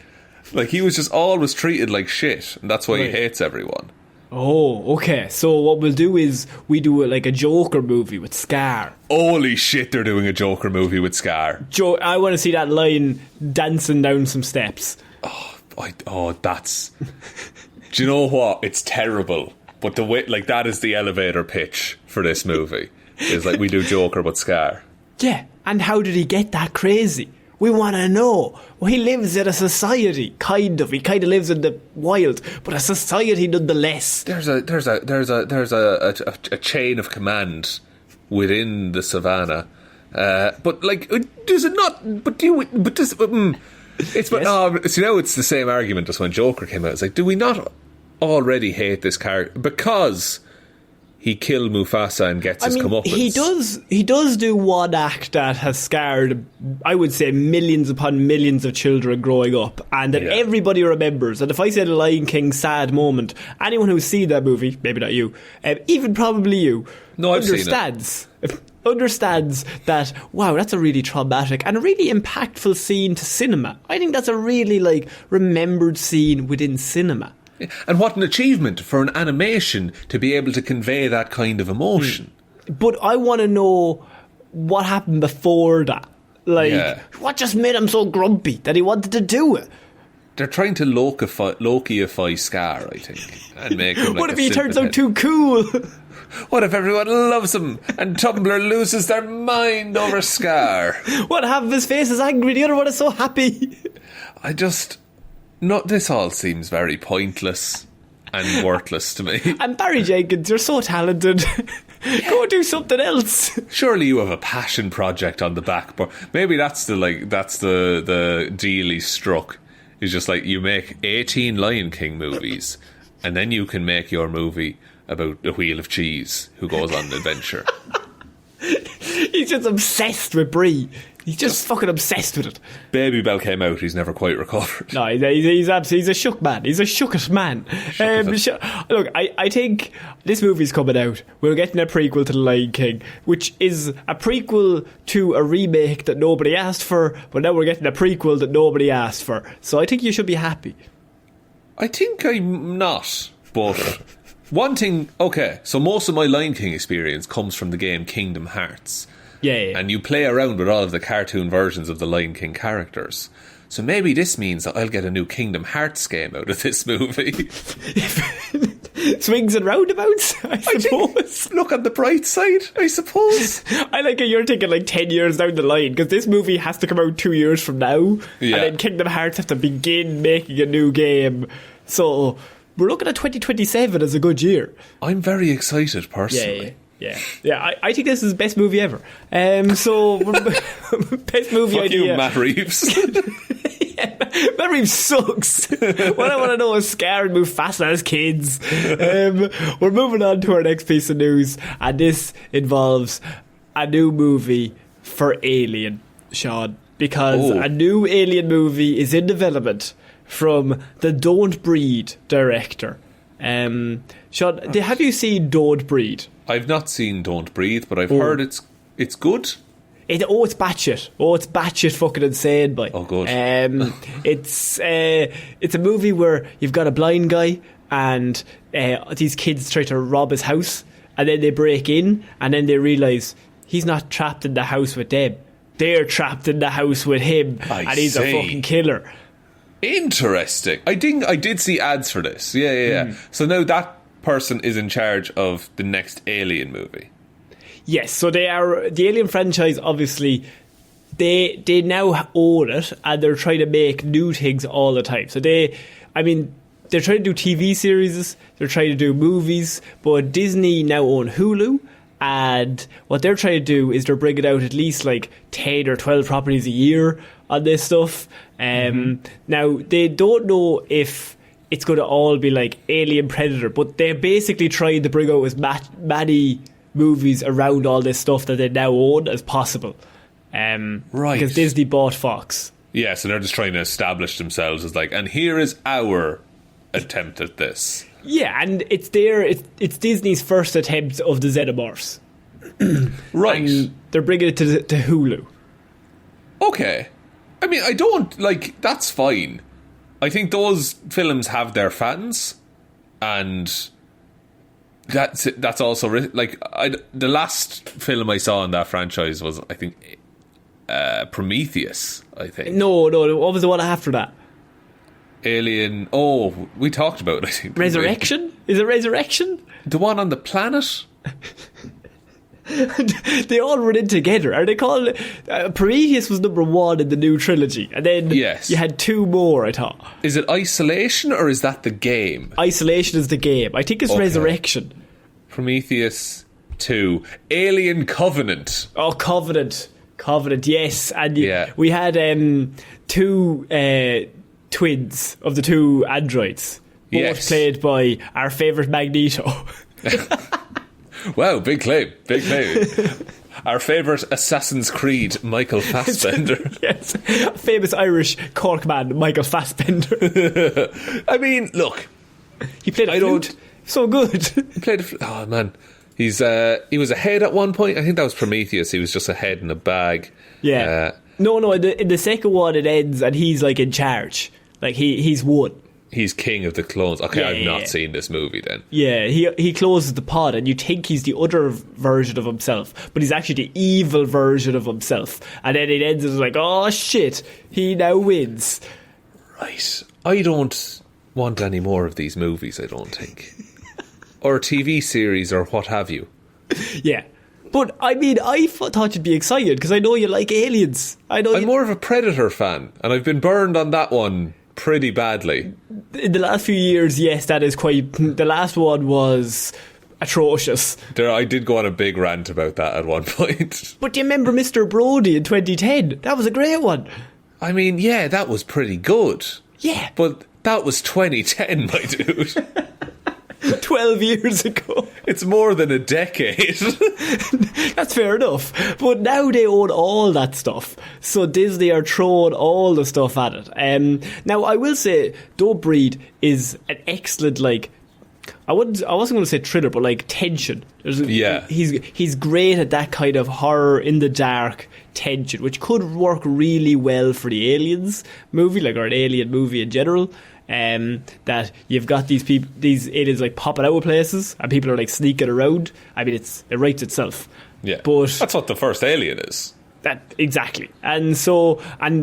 Like, he was just always treated like shit, and that's why he hates everyone. Oh, okay. So what we'll do is we do like a Joker movie with Scar. Holy shit, they're doing a Joker movie with Scar. I want to see that lion dancing down some steps. That's... Do you know what? It's terrible. But the way, like, that is the elevator pitch for this movie. Is like, we do Joker with Scar. Yeah, and how did he get that crazy? We want to know. Well, he lives in a society, kind of. He kind of lives in the wild, but a society nonetheless. There's a chain of command within the savannah. But like, does it not? But do we? But does? It's yes. So now it's the same argument as when Joker came out. It's like, do we not already hate this character because he killed Mufasa and gets his comeuppance? He does do one act that has scarred, I would say, millions upon millions of children growing up, and that everybody remembers. And if I say The Lion King sad moment, anyone who's seen that movie, maybe not you, even probably you, understands that, wow, that's a really traumatic and a really impactful scene to cinema. I think that's a really remembered scene within cinema. And what an achievement for an animation to be able to convey that kind of emotion. But I want to know what happened before that. What just made him so grumpy that he wanted to do it? They're trying to Loki-ify Scar, I think, and make him what if he turns out too cool? What if everyone loves him and Tumblr loses their mind over Scar? What, half of his face is angry, the other one is so happy? No, this all seems very pointless and worthless to me. And Barry Jenkins, you're so talented. Go do something else. Surely you have a passion project on the back, but maybe that's the deal he struck. It's just like, you make 18 Lion King movies, and then you can make your movie about the Wheel of Cheese who goes on an adventure. He's just obsessed with Brie. He's just fucking obsessed with it. Baby Bell came out, he's never quite recovered. No, he's a shook man. He's a shookest man. Look, I think this movie's coming out. We're getting a prequel to The Lion King, which is a prequel to a remake that nobody asked for, but now we're getting a prequel that nobody asked for. So I think you should be happy. I think I'm not, but one thing, okay, so most of my Lion King experience comes from the game Kingdom Hearts. Yeah. And you play around with all of the cartoon versions of the Lion King characters. So maybe this means that I'll get a new Kingdom Hearts game out of this movie. Swings and roundabouts, I suppose. Look on the bright side, I suppose. I like how you're thinking like 10 years down the line, because this movie has to come out 2 years from now. Yeah. And then Kingdom Hearts have to begin making a new game. So we're looking at 2027 as a good year. I'm very excited, personally. Yeah. I think this is the best movie ever. So best movie Fuck idea. you, Matt Reeves. Matt Reeves sucks. What I want to know is Scar and move faster as kids. We're moving on to our next piece of news, and this involves a new movie for Alien, Shaun, because a new Alien movie is in development from the Don't Breathe director. Shaun, have you seen Don't Breathe? I've not seen Don't Breathe, but I've heard it's good. It's batshit. It's batshit fucking insane, boy. Oh, good. It's a movie where you've got a blind guy and these kids try to rob his house, and then they break in, and then they realise he's not trapped in the house with them. They're trapped in the house with him, and he's a fucking killer. Interesting. I did see ads for this. Yeah. So now that person is in charge of the next Alien movie. Yes, so they are the Alien franchise. Obviously, they now own it, and they're trying to make new things all the time. So they're trying to do TV series, they're trying to do movies, but Disney now own Hulu, and what they're trying to do is they're bringing out at least like 10 or 12 properties a year on this stuff. Now they don't know if it's going to all be like Alien Predator, but they're basically trying to bring out as many movies around all this stuff that they now own as possible. Right. Because Disney bought Fox. Yeah, so they're just trying to establish themselves as like, and here is our attempt at this. Yeah, and it's Disney's first attempt of the Xenomorphs. Right. And they're bringing it to Hulu. Okay. I mean, I don't, like, that's fine. I think those films have their fans, and that's also, like, the last film I saw in that franchise was, I think, Prometheus, I think. No, what was the one after that? Alien, we talked about it, I think. Resurrection? Is it Resurrection? The one on the planet? They all run in together. Are they called Prometheus was number 1 in the new trilogy, and then you had 2 more, I thought. Is it Isolation, or is that the game? Isolation is the game. I think it's Resurrection. Prometheus 2. Alien Covenant. Oh, Covenant, yes. And we had 2 twins of the 2 androids, both played by our favourite Magneto. Wow, big claim. Our favourite Assassin's Creed, Michael Fassbender. Yes, famous Irish Cork man, Michael Fassbender. I mean, look, he played a flute. So good. He played a flute. Oh man, he was a head at one point. I think that was Prometheus. He was just a head in a bag. Yeah. No. In the second one, it ends and he's like in charge. Like he's won. He's king of the clones. Okay, I've not seen this movie then. Yeah, he closes the pod and you think he's the other version of himself, but he's actually the evil version of himself. And then it ends as like, oh shit, he now wins. Right. I don't want any more of these movies, I don't think. Or a TV series or what have you. Yeah. But, I mean, I thought you'd be excited because I know you like aliens. I'm more of a Predator fan, and I've been burned on that one pretty badly. In the last few years, yes, that is quite... The last one was atrocious. I did go on a big rant about that at one point. But do you remember Mr. Brody in 2010? That was a great one. I mean, yeah, that was pretty good. Yeah. But that was 2010, my dude. 12 years ago. It's more than a decade. That's fair enough. But now they own all that stuff. So Disney are throwing all the stuff at it. Now, I will say, Don't Breathe is an excellent, like... I wasn't going to say thriller, but like tension. Yeah. He's great at that kind of horror in the dark tension, which could work really well for the Aliens movie, like, or an alien movie in general. That you've got these aliens like popping out of places and people are like sneaking around. I mean, it writes itself. Yeah, but that's what the first Alien is. That exactly. And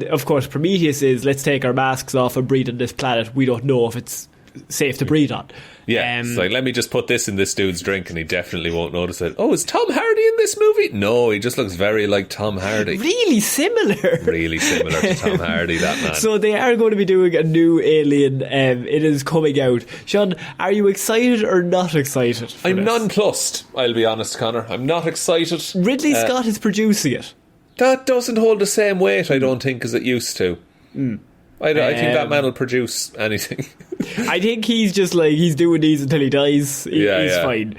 of course Prometheus is, let's take our masks off and breathe on this planet. We don't know if it's safe to breathe on. Yeah, it's like, let me just put this in this dude's drink and he definitely won't notice it. Oh, is Tom Hardy in this movie? No, he just looks very like Tom Hardy. Really similar. Really similar to Tom Hardy, that man. So they are going to be doing a new Alien. It is coming out. Shaun, are you excited or not excited? I'm nonplussed, I'll be honest, Connor. I'm not excited. Ridley Scott is producing it. That doesn't hold the same weight, I don't think, as it used to. I think that man will produce anything. I think he's just like, he's doing these until he dies. He's fine.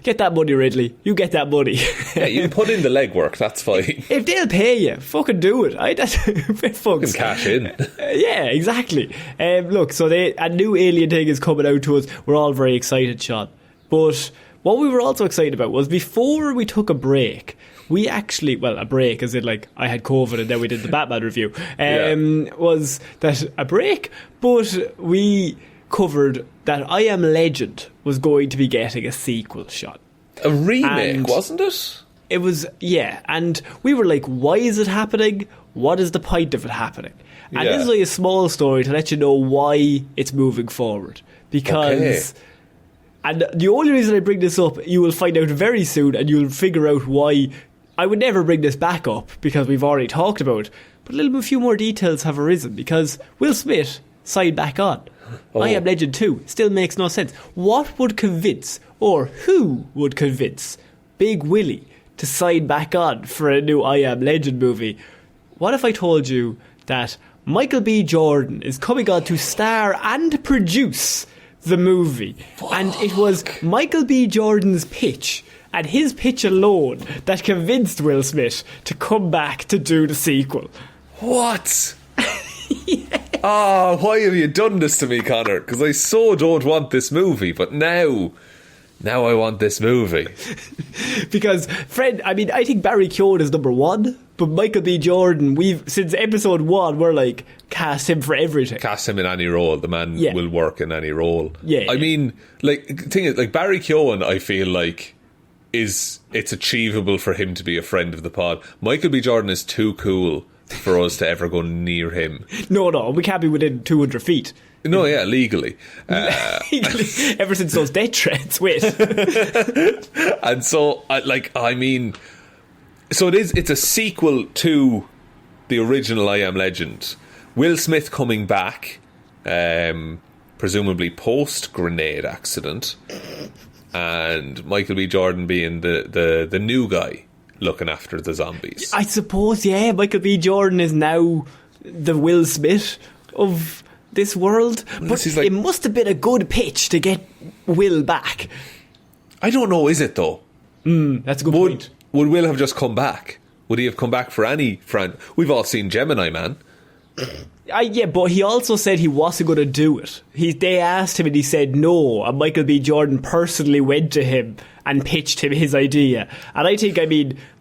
Get that money, Ridley. You get that money. Yeah, you can put in the legwork, that's fine. If they'll pay you, fucking do it. Fucking cash in. Yeah, exactly. Look, so a new Alien thing is coming out to us. We're all very excited, Shaun. But what we were also excited about was, before we took a break, we actually, well, a break, as in like I had COVID and then we did the Batman review, was that a break, but we covered that I Am Legend was going to be getting a sequel, Shaun. A remake, wasn't it? It was, yeah, and we were like, why is it happening? What is the point of it happening? And this is like a small story to let you know why it's moving forward. Because... And the only reason I bring this up, you will find out very soon, and you'll figure out why I would never bring this back up, because we've already talked about it. But a few more details have arisen, because Will Smith signed back on. I Am Legend 2 still makes no sense. What would convince, or who would convince, Big Willie to sign back on for a new I Am Legend movie? What if I told you that Michael B. Jordan is coming on to star and produce the movie? And it was Michael B. Jordan's pitch, and his pitch alone, that convinced Will Smith to come back to do the sequel. What? Oh, why have you done this to me, Connor? Because I so don't want this movie, but now I want this movie. Because, Fred, I mean, I think Barry Keoghan is number one, but Michael B. Jordan, since episode 1, we're like, cast him for everything. Cast him in any role. The man will work in any role. Yeah. I mean, like, the thing is, like, Barry Keoghan, I feel like, it's achievable for him to be a friend of the pod. Michael B. Jordan is too cool for us to ever go near him. No, we can't be within 200 feet. No, yeah, legally. Ever since those death threats, wait. And so, so it's a sequel to the original I Am Legend. Will Smith coming back, presumably post-grenade accident, and Michael B. Jordan being the new guy looking after the zombies. I suppose, yeah, Michael B. Jordan is now the Will Smith of this world. But it must have been a good pitch to get Will back. I don't know, is it though? That's a good point. Would Will have just come back? Would he have come back for any friend? We've all seen Gemini Man. Yeah, but he also said he wasn't going to do it. They asked him and he said no, and Michael B. Jordan personally went to him and pitched him his idea. And I think,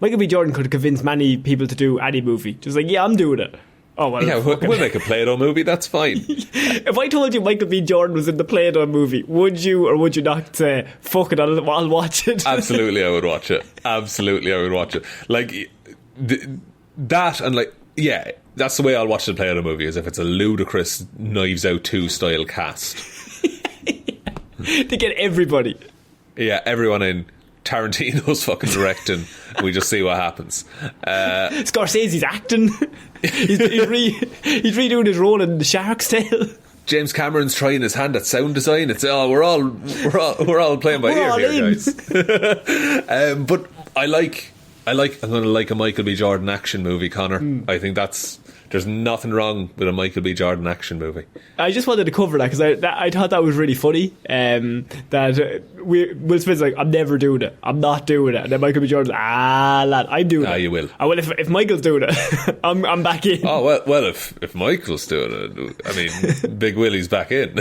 Michael B. Jordan could convince many people to do any movie. Just like, yeah, I'm doing it. Oh, well, yeah, we'll make a Play-Doh movie, that's fine. If I told you Michael B. Jordan was in the Play-Doh movie, would you or would you not say, fuck it, I'll watch it? Absolutely, I would watch it. Absolutely, I would watch it. Like, that and like, yeah, that's the way I'll watch the Play-Doh movie, is if it's a ludicrous Knives Out 2 style cast. To get everybody. Yeah, everyone in. Tarantino's fucking directing. We just see what happens. Scorsese's acting. he's redoing his role in The Shark's Tale. James Cameron's trying his hand at sound design. It's we're all playing by ear here, guys. But I'm going to like a Michael B. Jordan action movie, Connor. I think there's nothing wrong with a Michael B. Jordan action movie. I just wanted to cover that because I thought that was really funny. That Will Smith's like, I'm never doing it. I'm not doing it. And then Michael B. Jordan's lad, I'm doing it. You will. Well, if Michael's doing it, I'm back in. Oh, well, if Michael's doing it, I mean, Big Willie's back in.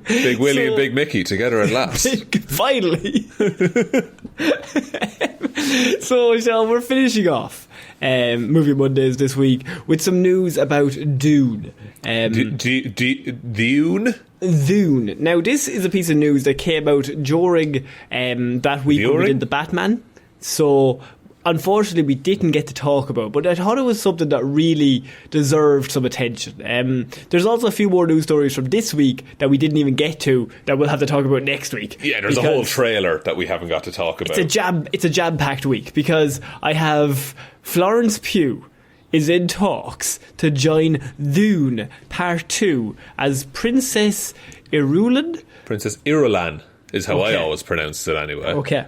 Big Willie and Big Mickey together at last. Finally. So, Shaun, we're finishing off Movie Mondays this week with some news about Dune. Dune? Dune. Now, this is a piece of news that came out during that week when we did the Batman. So, unfortunately, we didn't get to talk about it, but I thought it was something that really deserved some attention. There's also a few more news stories from this week that we didn't even get to that we'll have to talk about next week. Yeah, there's a whole trailer that we haven't got to talk about. It's a jam-packed week because I have Florence Pugh is in talks to join Dune Part 2 as Princess Irulan. Princess Irulan is how I always pronounce it anyway. Okay.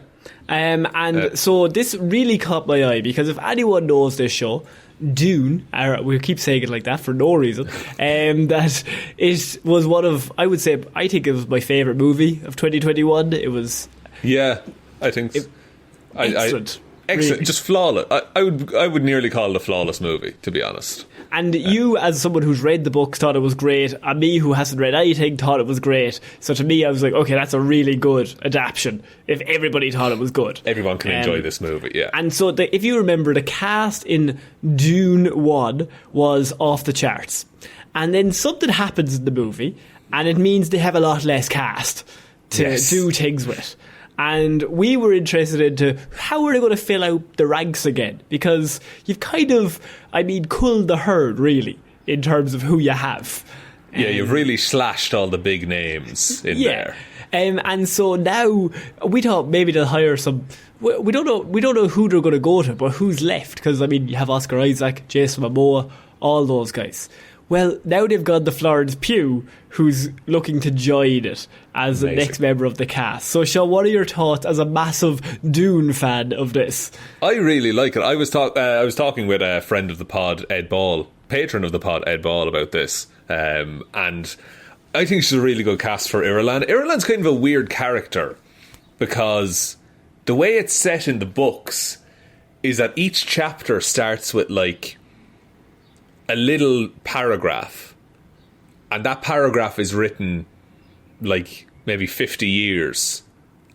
So this really caught my eye because if anyone knows this show, Dune, we keep saying it like that for no reason, that it was one of, I think it was my favourite movie of 2021. It was... Yeah, I think... Excellent. Excellent, really. Just flawless. I would nearly call it a flawless movie, to be honest. And you, as someone who's read the books, thought it was great. And me, who hasn't read anything, thought it was great. So to me, I was like, okay, that's a really good adaptation. If everybody thought it was good, everyone can enjoy this movie. Yeah. And so, if you remember, the cast in Dune 1 was off the charts, and then something happens in the movie, and it means they have a lot less cast to do things with. And we were interested into how are they going to fill out the ranks again? Because you've kind of, culled the herd, really, in terms of who you have. Yeah, you've really slashed all the big names in there. And so now we thought maybe they'll hire some. We don't know who they're going to go to, but who's left? Because you have Oscar Isaac, Jason Momoa, all those guys. Well, now they've got the Florence Pugh, who's looking to join it as the next member of the cast. So, Shaun, what are your thoughts as a massive Dune fan of this? I really like it. I was talking with a friend of the pod, Ed Ball, patron of the pod, Ed Ball, about this, and I think she's a really good cast for Irulan. Irulan's kind of a weird character because the way it's set in the books is that each chapter starts with a little paragraph, and that paragraph is written maybe 50 years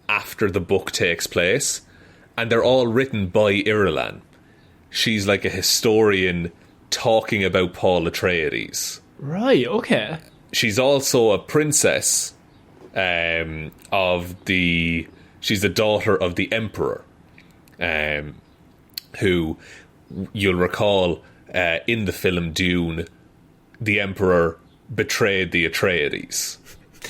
after the book takes place, and they're all written by Irulan. She's like a historian talking about Paul Atreides. Right, okay. She's also a princess she's the daughter of the Emperor, who you'll recall in the film Dune, the Emperor betrayed the Atreides.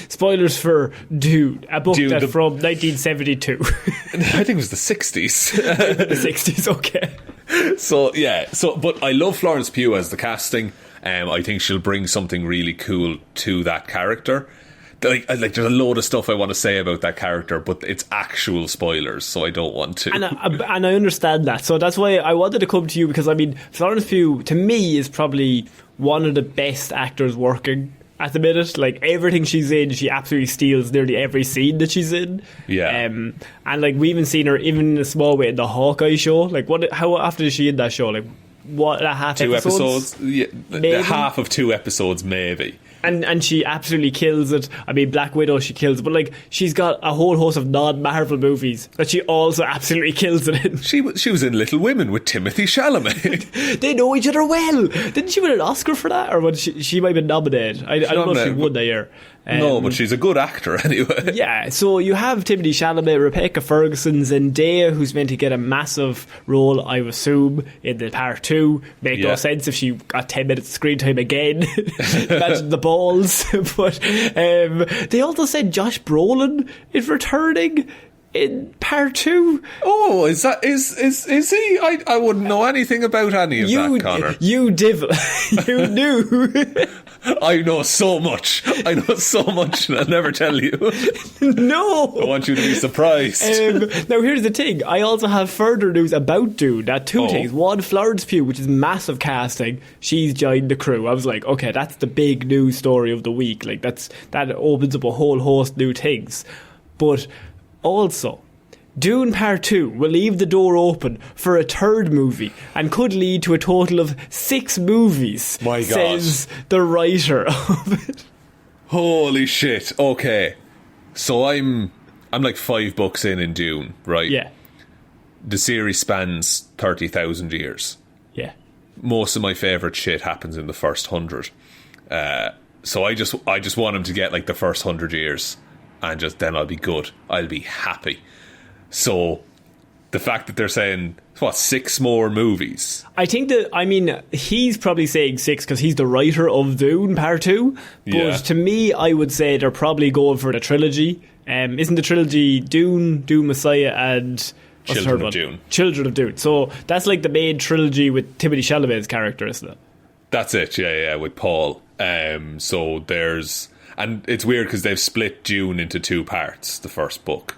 Spoilers for Dune, a book from 1972. I think it was the 60s. The 60s, okay. But I love Florence Pugh as the casting. I think she'll bring something really cool to that character. There's a load of stuff I want to say about that character, but it's actual spoilers, so I don't want to. And I understand that. So that's why I wanted to come to you, because Florence Pugh, to me, is probably one of the best actors working at the minute. Everything she's in, she absolutely steals nearly every scene that she's in. Yeah. And we even seen her, even in a small way, in the Hawkeye show. How often is she in that show? What, a half 2 episodes? Yeah, half of 2 episodes, maybe. And she absolutely kills it. Black Widow, she kills it. But she's got a whole host of non-Marvel movies that she also absolutely kills it in. She was in Little Women with Timothée Chalamet. They know each other well. Didn't she win an Oscar for that? Or was she might have been nominated. I don't know if she won that year. No, but she's a good actor anyway. Yeah, so you have Timothée Chalamet, Rebecca Ferguson, Zendaya, who's meant to get a massive role, I assume, in the part 2. Make no sense if she got 10 minutes of screen time again. Imagine the balls. But they also said Josh Brolin is returning. in part 2. Oh, is he? I wouldn't know anything about any of that, Connor. You divil. You knew. I know so much, and I'll never tell you. No. I want you to be surprised. Now, here's the thing. I also have further news about Dune. Two things. One, Florence Pugh, which is massive casting. She's joined the crew. I was like, okay, that's the big news story of the week. Like, that opens up a whole host of new things. But also, Dune Part 2 will leave the door open for a third movie and could lead to a total of 6 movies. My God. Says the writer of it. Holy shit. Okay. So I'm like 5 books in Dune, right? Yeah. The series spans 30,000 years. Yeah. Most of my favourite shit happens in the first 100. So I just want him to get like the first 100 years, and just then I'll be good. I'll be happy. So the fact that they're saying 6 more movies, I think he's probably saying 6 because he's the writer of Dune Part 2. But to me, I would say they're probably going for the trilogy. Isn't the trilogy Dune, Messiah, and Children of Dune? Children of Dune. So that's like the main trilogy with Timothée Chalamet's character, isn't it? That's it. Yeah, with Paul. So there's, and it's weird because they've split Dune into 2 parts. The first book.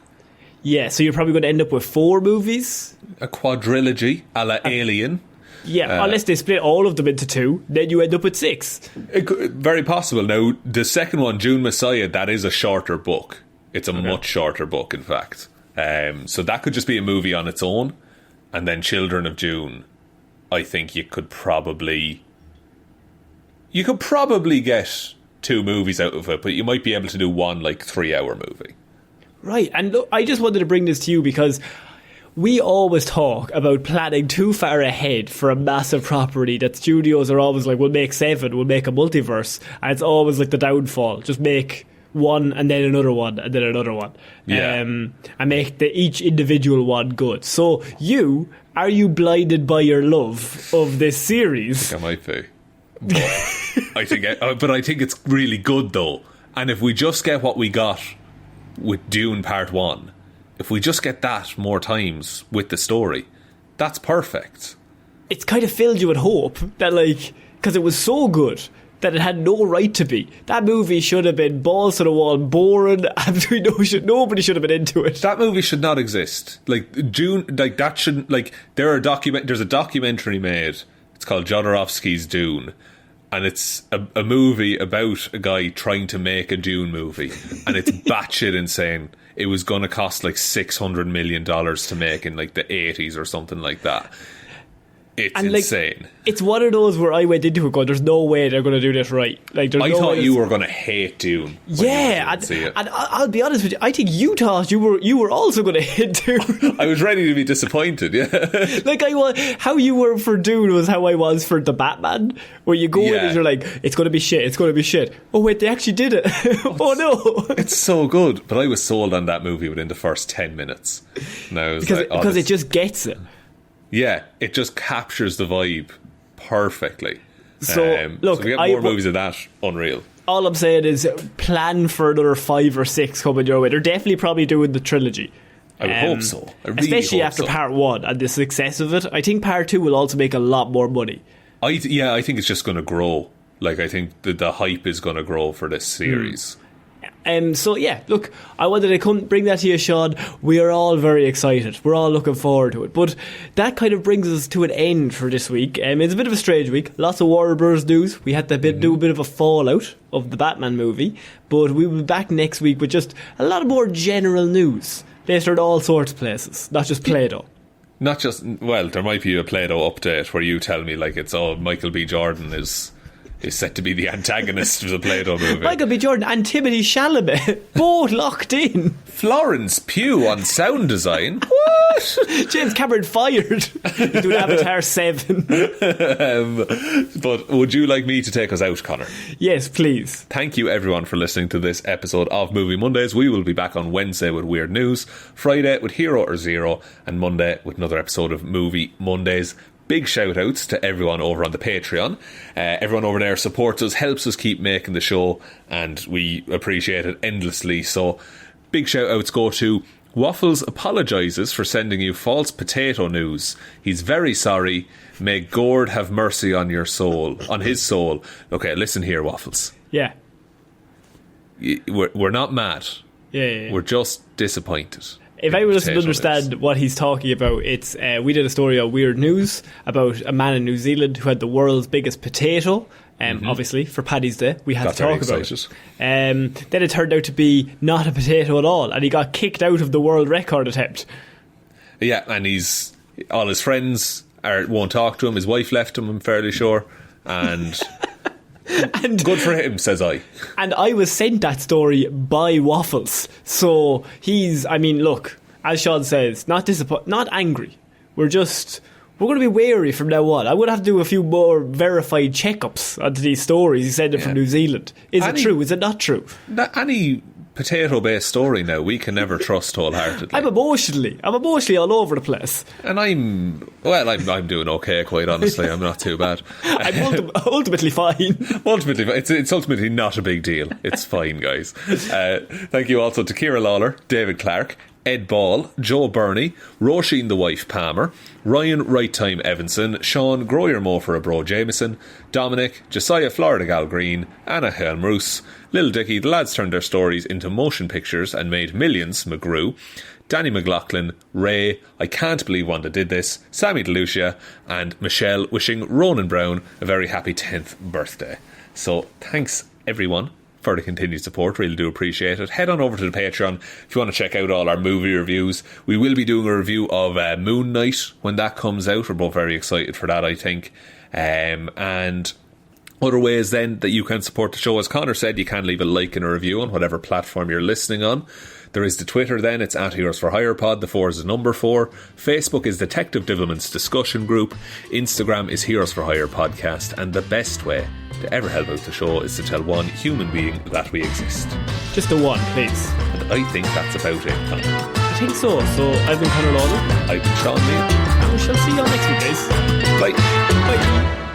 Yeah, so you're probably going to end up with 4 movies? A quadrilogy a la Alien. Yeah, unless they split all of them into 2, then you end up with 6. Very possible. Now, the second one, Dune Messiah, that is a shorter book. It's a much shorter book, in fact. So that could just be a movie on its own. And then Children of Dune, I think you could probably get 2 movies out of it, but you might be able to do one, 3-hour movie. Right, and look, I just wanted to bring this to you because we always talk about planning too far ahead for a massive property that studios are always like, we'll make 7, we'll make a multiverse, and it's always like the downfall. Just make one and then another one and then another one. And make each individual one good. So are you blinded by your love of this series? I think I might be. But I think it's really good though. And if we just get what we got with Dune Part 1, if we just get that more times with the story, that's perfect. It's kind of filled you with hope that, because it was so good that it had no right to be. That movie should have been balls to the wall, boring, absolutely nobody should have been into it. That movie should not exist. Dune, that shouldn't, there's a documentary made. It's called Jodorowsky's Dune. And it's a movie about a guy trying to make a Dune movie. And it's batshit insane. It was going to cost $600 million to make in the 80s or something like that. It's insane. It's one of those where I went into it going, there's no way they're going to do this right. I thought you were going to hate Dune. Yeah, and I'll be honest with you, I think you thought you were also going to hate Dune. I was ready to be disappointed, yeah. How you were for Dune was how I was for the Batman, where you go in and you're like, it's going to be shit, it's going to be shit. Oh wait, they actually did it. Oh no. It's so good. But I was sold on that movie within the first 10 minutes. Because it just gets it. Yeah, it just captures the vibe perfectly. So, look, so we get more movies of that. Unreal. All I'm saying is plan for another 5 or 6 coming your way. They're definitely probably doing the trilogy. I would hope so. Especially after Part 1 and the success of it. I think Part 2 will also make a lot more money. I think it's just going to grow. I think the hype is going to grow for this series. So yeah, look, I wanted to come bring that to you, Shaun. We are all very excited. We're all looking forward to it. But that kind of brings us to an end for this week. It's a bit of a strange week. Lots of Warner Bros. News. We had to do a bit of a fallout of the Batman movie. But we'll be back next week with just a lot of more general news. Later in all sorts of places, not just Play-Doh. Not just, there might be a Play-Doh update where you tell me it's Michael B. Jordan is set to be the antagonist of the Play-Doh movie. Michael B. Jordan and Timothée Chalamet, both locked in. Florence Pugh on sound design. What? James Cameron fired. He's doing Avatar 7. But would you like me to take us out, Connor? Yes, please. Thank you everyone for listening to this episode of Movie Mondays. We will be back on Wednesday with Weird News, Friday with Hero or Zero, and Monday with another episode of Movie Mondays. Big shout outs to everyone over on the Patreon. Everyone over there supports us, helps us keep making the show, and we appreciate it endlessly. So big shout outs go to Waffles apologises for sending you false potato news. He's very sorry. May gourd have mercy on your soul, on his soul. Okay, listen here, Waffles. Yeah. We're not mad. Yeah. We're just disappointed. If anyone doesn't understand what he's talking about, it's we did a story on Weird News about a man in New Zealand who had the world's biggest potato. Obviously, for Paddy's Day, we had to talk about it. Then it turned out to be not a potato at all, and he got kicked out of the world record attempt. Yeah, and all his friends won't talk to him. His wife left him, I'm fairly sure. And good for him, says I. And I was sent that story by Waffles. So look, as Shaun says, not angry. We're going to be wary from now on. I'm going to have to do a few more verified checkups onto these stories he sent in from New Zealand. Is it true? Is it not true? Any potato-based story now, we can never trust wholeheartedly. I'm emotionally all over the place. And I'm doing okay, quite honestly. I'm not too bad. I'm ultimately fine. It's ultimately not a big deal. It's fine, guys. Thank you also to Ciara Lawler, David Clarke, Ed Ball, Joe Burney, Róisín the wife Palmer, Ryan Right Time Evanson, Shaun Grow Your Mo for a Bro Jamieson, Dominic, Jessiah Florida Gal Green, Anna Hjelmroos, Lil Dicky, the lads turned their stories into motion pictures and made millions, McGrew, Danny McLaughlin, Ray, I Can't Believe Wanda Did This, Sammy DeLucia, and Michelle wishing Ronan Brown a very happy 10th birthday. So thanks everyone for the continued support. Really do appreciate it. Head on over to the Patreon if you want to check out all our movie reviews. We will be doing a review of Moon Knight when that comes out. We're both very excited for that, I think. And other ways then that you can support the show, as Connor said, you can leave a like and a review on whatever platform you're listening on. There is the Twitter then, it's @HeroesForHirePod, the 4 is the number 4. Facebook is Detective Divilment's discussion group. Instagram is Heroes for Hire Podcast. And the best way to ever help out the show is to tell one human being that we exist. Just the one, please. And I think that's about it, Connor. I think so. So I've been Connor Lawler. I've been Shaun Lee. And we shall see you all next week, guys. Bye. Bye.